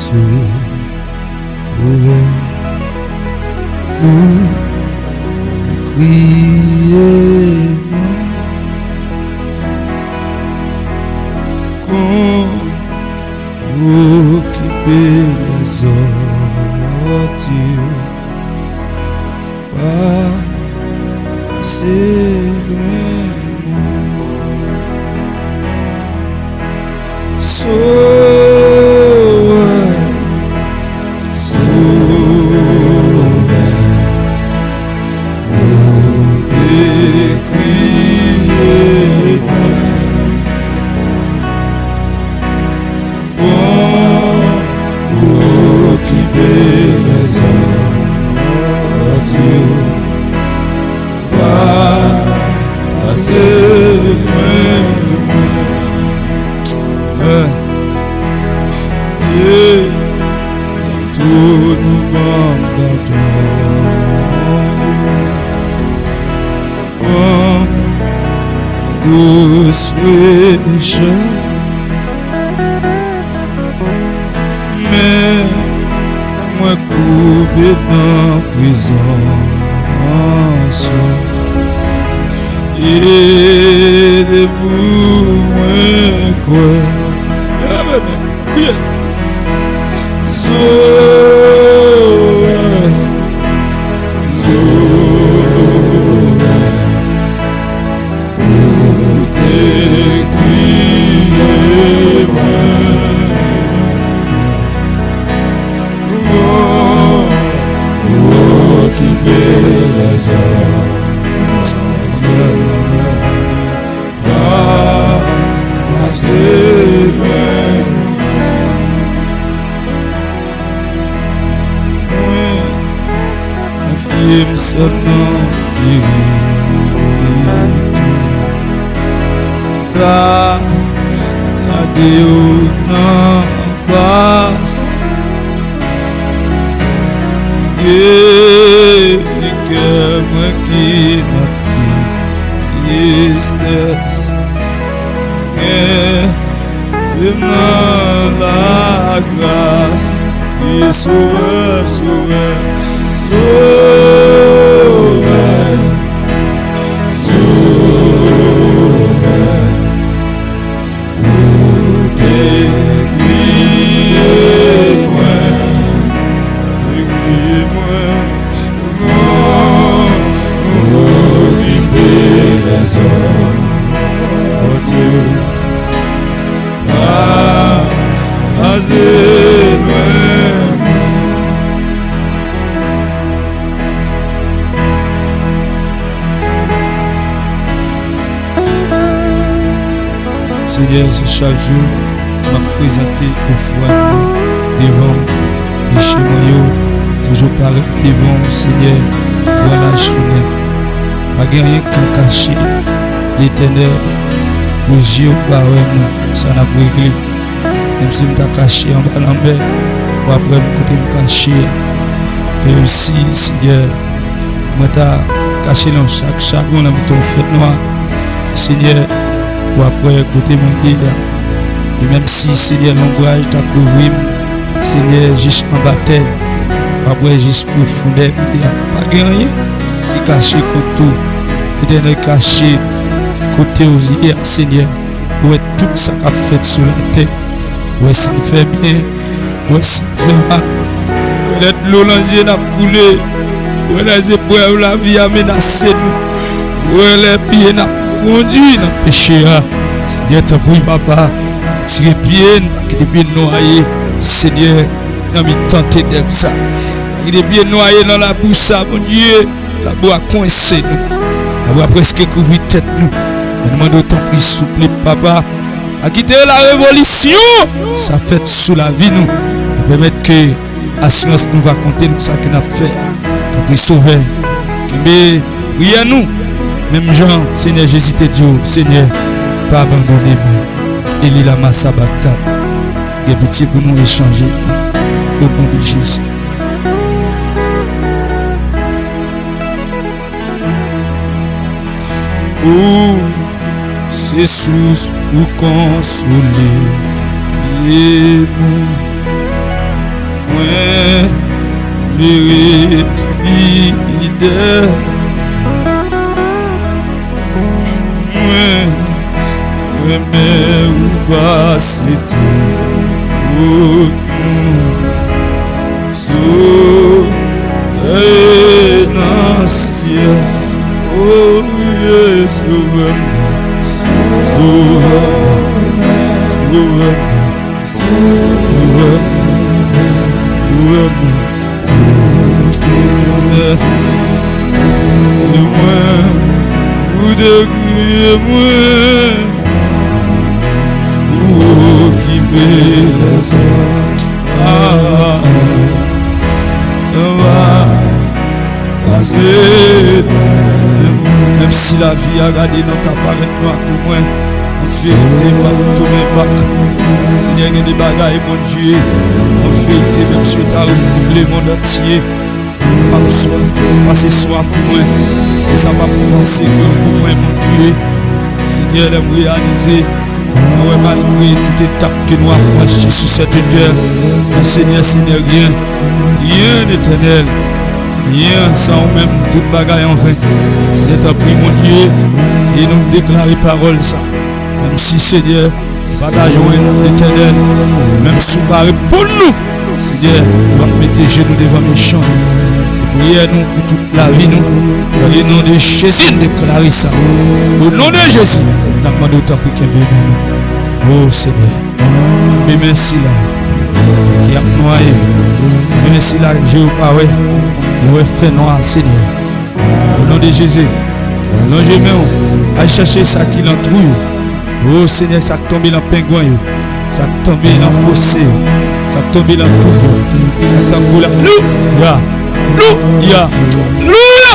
sauver. Criez-moi qu'on occupe les ordures, pas assez loin. Mais moi coupé dans prison et debout moi quoi seulement ta Dieu n'en face et que moi qui notre tristesse et la grâce et sauveur Seigneur, c'est chaque jour m'a présenté au foie devant péché moyo, toujours pareil devant Seigneur, voilà journée. Pas rien qu'à cacher l'éternel, vos yeux par nous, ça n'a pas réglé. Même si je t'ai caché en bas en mer, ou après je me caché. Et aussi, Seigneur, moi t'ai caché dans chaque chagrin dans ton fête noir. Seigneur, ou après côté mon et même si Seigneur l'angoisse t'a couvert, Seigneur juste en bataille, ou après juste profondeur, pas rien qui caché côté éternel caché côté aux yeux, Seigneur, où est tout ça qu'a fait sur la terre, où est-ce qu'il fait bien, où est-ce qu'il fait mal, où est l'eau l'ange n'a coulé, où est les épreuves la vie a menacé nous, où est les pieds n'a conduit dans le péché. Seigneur, t'as pris papa, tirer pied, qui te pieds noyés, Seigneur, dans mes tentes de ça, qui te pieds noyés dans la bouche, mon Dieu, la boue a coincé nous, la boue a presque couvert tête nous. Je demande autant plus souple, papa, à quitter la révolution, ça fait sous la vie nous, on veut mettre que l'assurance nous va compter dans ça qu'on a fait, t'as pris sauver, mais priez nous. Même Jean, Seigneur Jésus te dit, Seigneur, pas abandonner moi. Et la massa batable. Des pitié pour nous échanger au nom de Jésus. Oh, c'est source pour consoler. Et moi, mérite fidèle. Mais où passe tout sous un ciel. Oh yes, souverain, qui fait les hommes. Même si la vie a gardé notre appareil noir pour moi, en vérité, pas tourner back. Seigneur, il y a des bagailles, mon Dieu. En vérité, même si tu as refoulé le monde entier, pas soif, passer soif pour moi. Et ça va penser pour moi, mon Dieu. Seigneur, aime réaliser. Malgré toute étape que nous avons franchie sur cette terre, Seigneur, rien d'éternel, rien sans même toute bagaille en vain. Seigneur, t'as pris mon Dieu et nous déclarer parole ça. Même si Seigneur, pas d'argent l'éternel, même sous paré pour nous, Seigneur, nous allons mettre genoux devant nos champs. C'est pour nous pour toute la vie, nous, dans le nom de Jésus, déclarer ça. Au nom de Jésus, nous avons demandé autant pour qu'il y ait nous. Oh Seigneur, mais merci là, qui a noyé, merci là, je vous parle, vous avez fait noir, Seigneur. Au nom de Jésus, au nom de Jésus, à chercher ça qui l'entrouille. Oh Seigneur, ça tombe dans le pingouin, ça tombe dans le fossé, ça tombe dans le tout, ça tombe dans le Alléluia, Alléluia, Alléluia,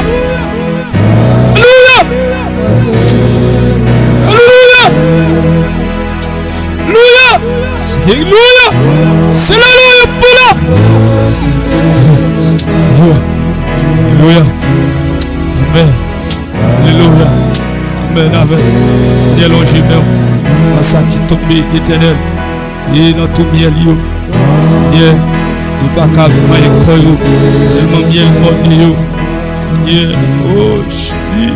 Alléluia, Alléluia, c'est l'Alléluia pour là. Alléluia, Amen, Alléluia, Amen, Amen. Seigneur, longez-moi, à ça qui tombe l'éternel, et dans tout miel, Seigneur, il n'y a pas qu'à moyen croire, tellement miel mort, Seigneur, oh Jésus.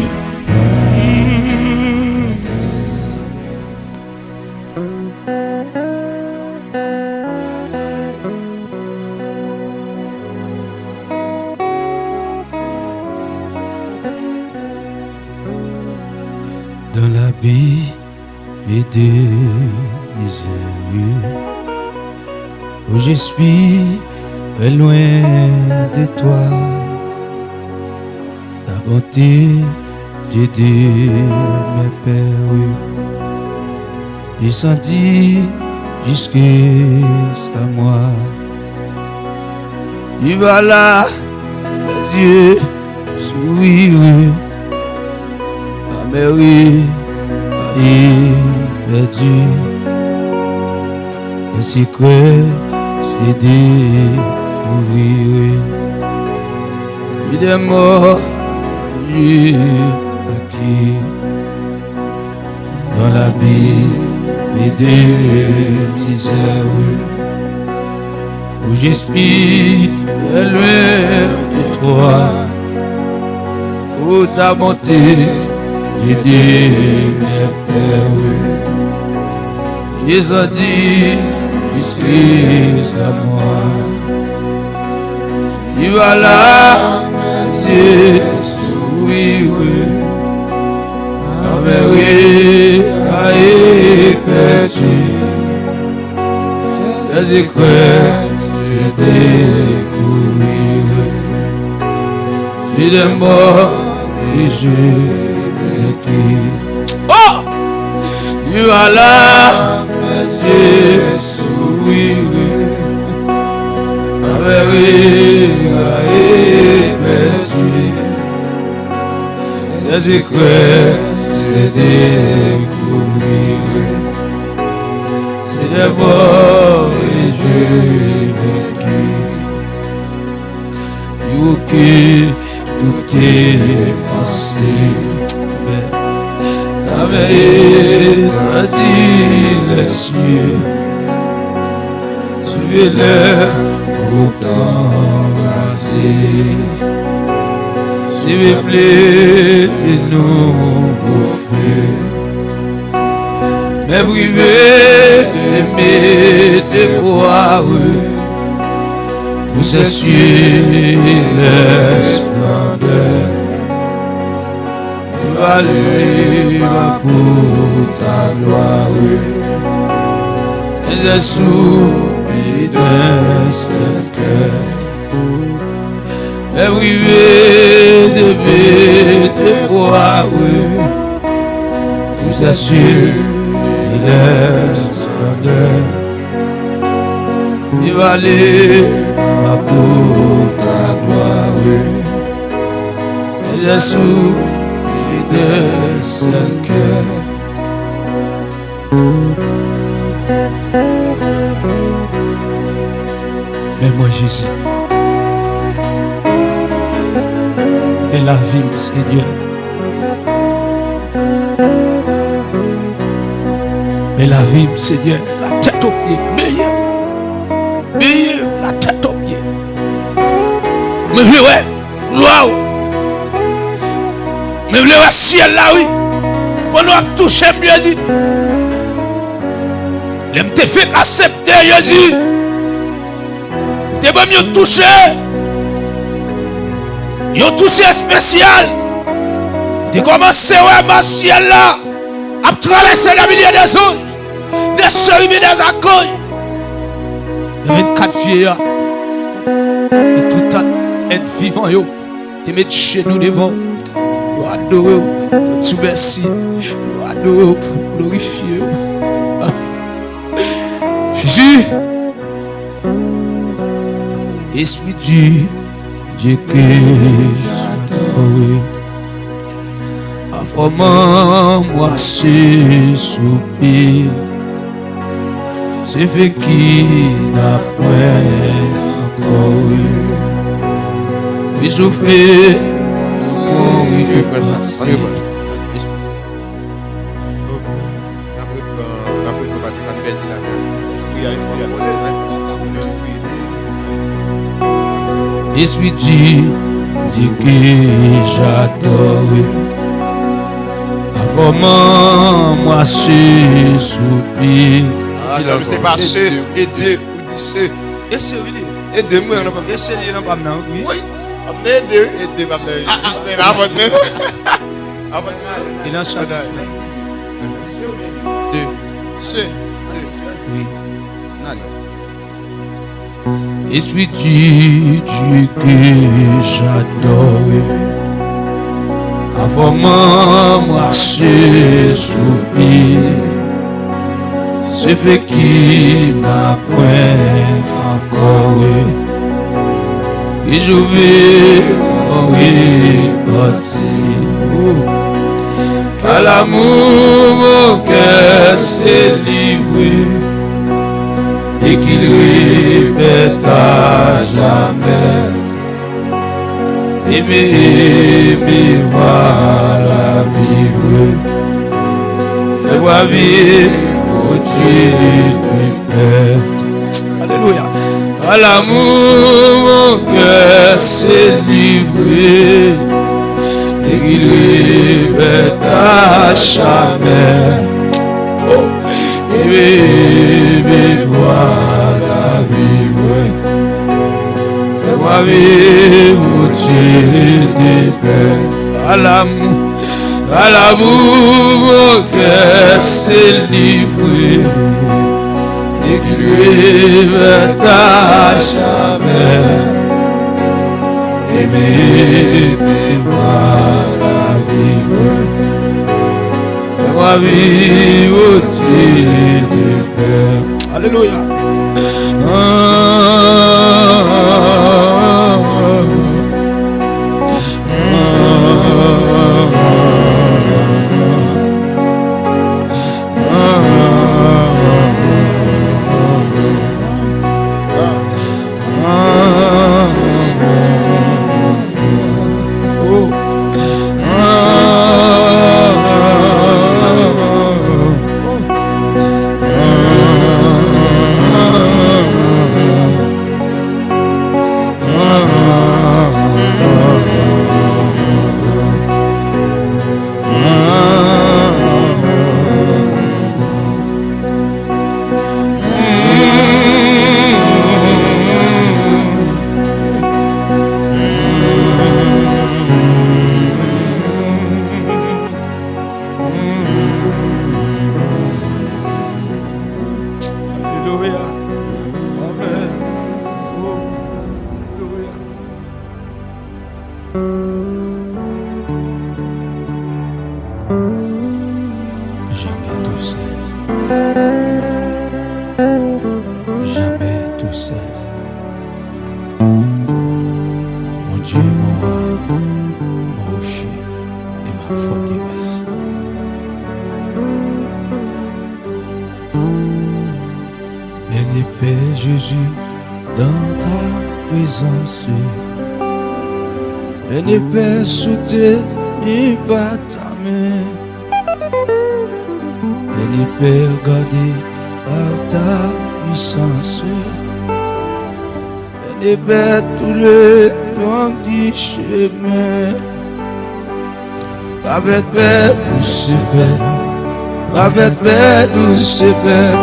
Dans l'abîme et des misères, où j'espère loin de toi, ta bonté d'aider mes pères, j'ai senti jusqu'à moi. Il va là, les yeux sourire. Mary est perdue, les secrets c'est découvrir. Il est mort, Dieu acquis dans la vie et des misères, où j'espère loin de toi, où ta bonté. J'ai dit mes pères, ils ont dit jusqu'à moi. Il va là, mes yeux sourire, Amérique a perdu, les écrans se découvrir, j'ai des morts et je. Oh! You are là, mes sourire, Amérique est perdue, les écrans se découvrir, j'ai des morts et je vécu. You qui tout est passé. T'avais dit les cieux, tu es là pour t'embrasser. S'il vous plaît, nous vous feu. Mais privés d'aimer, de croire, tout c'est sur la splendeur. Valéra pour ta gloire. Les soupir d'un seul cœur. Mais privés de croire, tout c'est sur la splendeur. Il va aller pour ta gloire. Jésus de seul cœur. Mais moi Jésus et la vie, Seigneur. Et la vie, Seigneur, la tête aux pieds, meilleur, la tête aux pieds. Mais je ouais, gloire. Mais le ciel là, oui. Pour nous toucher Jésus. L'aime te fait accepter Jésus. T'es pas mieux touché. Ils touché spécial. Tu commencé ouais, ma ciel là. À traverser le milieu des anges. Des chérubins et des accueils. 24 vieillards. Et tout être vivant, yo. Tu mets chez nous devant. Yo adore, tu merci. Yo adore, glorifier. Jésus. Esprit Dieu que j'adore. Moi ce soupir, c'est fait qui n'a point encore eu. Et je fais Esprit Dieu que j'adore. Moi ce soupir. C'est pas ce, aider ou dire ce. Aider moi, on n'a pas. Oui. Aider, il a chanté. Oui. Esprit Dieu que j'adore. Moi ce soupir, c'est fait qui n'a point encore. Et je vais repartir. À l'amour, mon cœur s'est livré. Et qu'il répète à jamais. Aimer, voilà vivre. Fais-moi vivre au Dieu du Père. Alléluia. À l'amour, mon cœur s'est livré. Et qu'il répète à jamais. Oh. Aimer, voilà vivre. Fais-moi vivre au Dieu des pères. À l'amour, mon cœur s'est livré. Et qu'il lui mette à jamais. Aimer, voilà vivre. Fais-moi vivre au Dieu des pères. Alléluia. Dieu, mon rocher et ma forteresse. Béni Père Jésus, dans ta présence. Béni Père, soutenu par ta main. Béni Père, gardé par ta puissance. Béni Père, tout le long du chemin. Avec Père, douce Père. Avec Père, douce Père.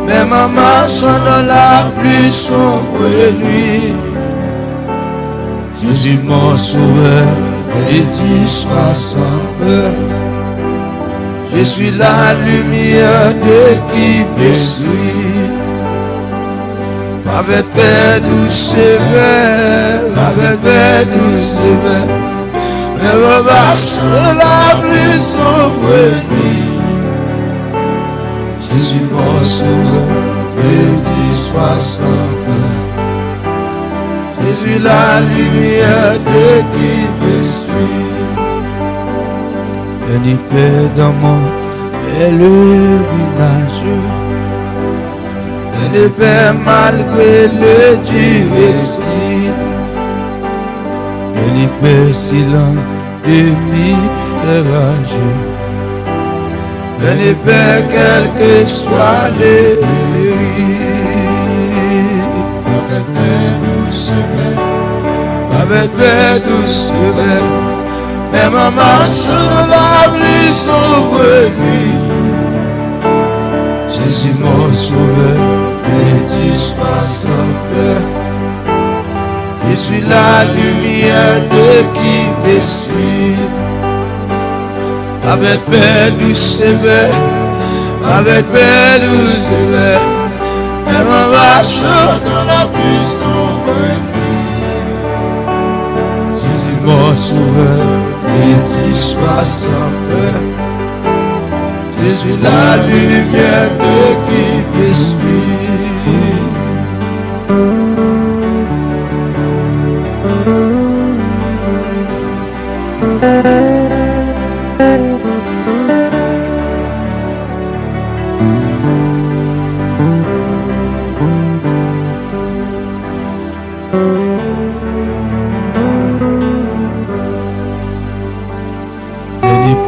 Même en marchant dans la plus sombre nuit, Jésus mon sauveur, et dit sois sans peur. Je suis la lumière de qui me suit. Avec Père douce Père, avec Père douce Père, même en marchant dans la plus sombre nuit, Jésus mon sauveur, béni sois sans peur. Je suis la lumière de qui me suit. Béni Père dans mon pèlerinage. Béni Père malgré le dur exil. Béni Père silent demi-frérage. Béni Père, quel que soit les périls. Avec Père douce Père, avec Père douce Père, même en marchant dans la plus sombre nuit, Jésus mon sauveur, béni sois sans peur. Je suis la lumière de qui me suit. Avec Père douce Père, avec Père douce Père, même en marchant dans la plus sombre nuit, Jésus mon sauveur, béni sois sans peur. Je suis la lumière de qui me suit.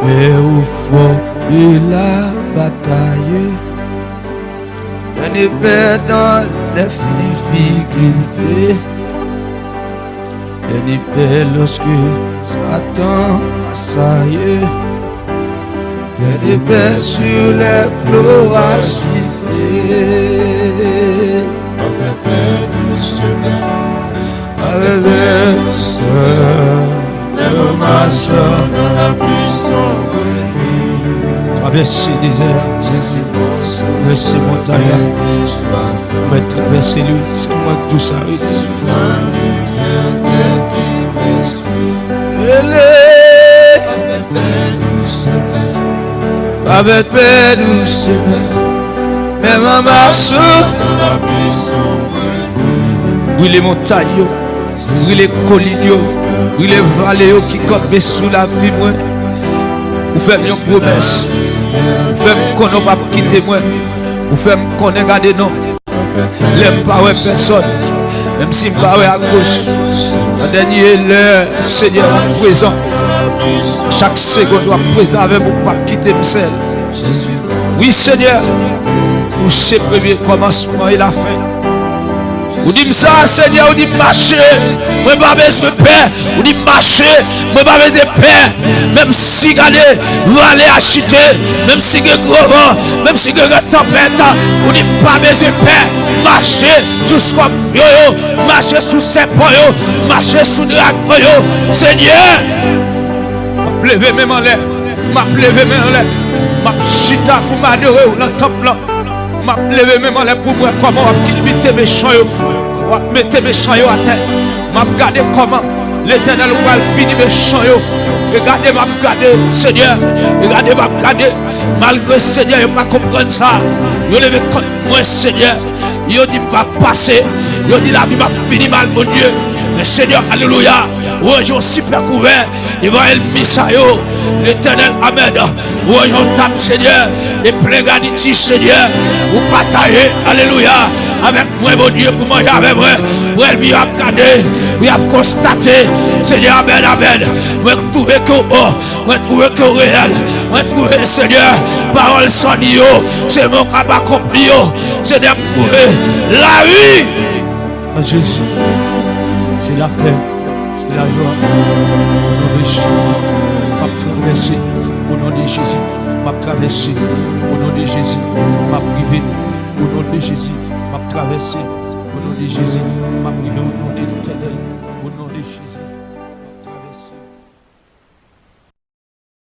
Père au fond de la bataille, béni Père dans les difficultés, béni Père lorsque Satan assaille, béni Père sur les flots agités. Avec Père douce Père, avec Père douce Père, même marchant dans la plus sombre nuit, traverser les désert, traverser montagne, mais traverser lui, c'est moi tout ça. Je suis la lumière de qui me suit. Avec Père douce Père, avec Père douce Père, même en marchant dans la plus sombre nuit, oui les montagnes, oui les collines, oui les vallées qui campent sous la vie moi. Vous faites une promesse. Vous faites qu'on ne va pas quitter moi. Vous faites qu'on ne garde non. Les pas personne. Même si je ne pas à gauche. La dernière l'heure, Seigneur est présent. Chaque seconde doit présent avec vous pas quitter le seul. Oui Seigneur. Vous savez le premier commencement et la fin. Vous dites ça, Seigneur, vous dites marcher. Moi, pas besoin de paix. Vous dites marcher. Moi, pas besoin de paix. Même si vous allez acheter, même si vous avez gros vent, même si vous avez tempête, vous dites pas besoin de paix. Marcher sous scorpion, marcher sous serpent, marcher sous dragon. Seigneur, je vais lever même en l'air. Je vais lever même en l'air. Je vais chita pour m'adorer dans le temple. Je vais lever même en l'air pour moi comment on va limiter mes champs. On va mettre mes champs à terre. Je vais regarder comment l'Éternel va finir mes champs. Regardez, je vais regarder, Seigneur. Regardez, je vais regarder. Malgré Seigneur, je ne vais pas comprendre ça. Je lever contre moi, Seigneur. Je dis, je vais passer. Je dis, la vie va finir mal, mon Dieu. Mais Seigneur, alléluia, voyons super couvert devant El Misayo, l'Éternel, amen. Voyons table, Seigneur, et plein d'amitié, Seigneur, vous partagez, alléluia, avec moi, mon Dieu, pour manger avec moi, pour elle, bien regarder, bien constater, Seigneur, amen, amen. Moi, trouver que bon, moi, trouver que réel, moi, trouver, Seigneur, parole sans Dieu, c'est mon cabas accompli, Seigneur, trouver la vie. À Jésus, c'est la paix, c'est la joie. Au nom de Jésus, m'a traversé. Au nom de Jésus, m'a traversé. Au nom de Jésus, m'a privé. Au nom de Jésus, m'a traversé. Au nom de Jésus, m'a privé. Au nom de l'Éternel. Au nom de Jésus.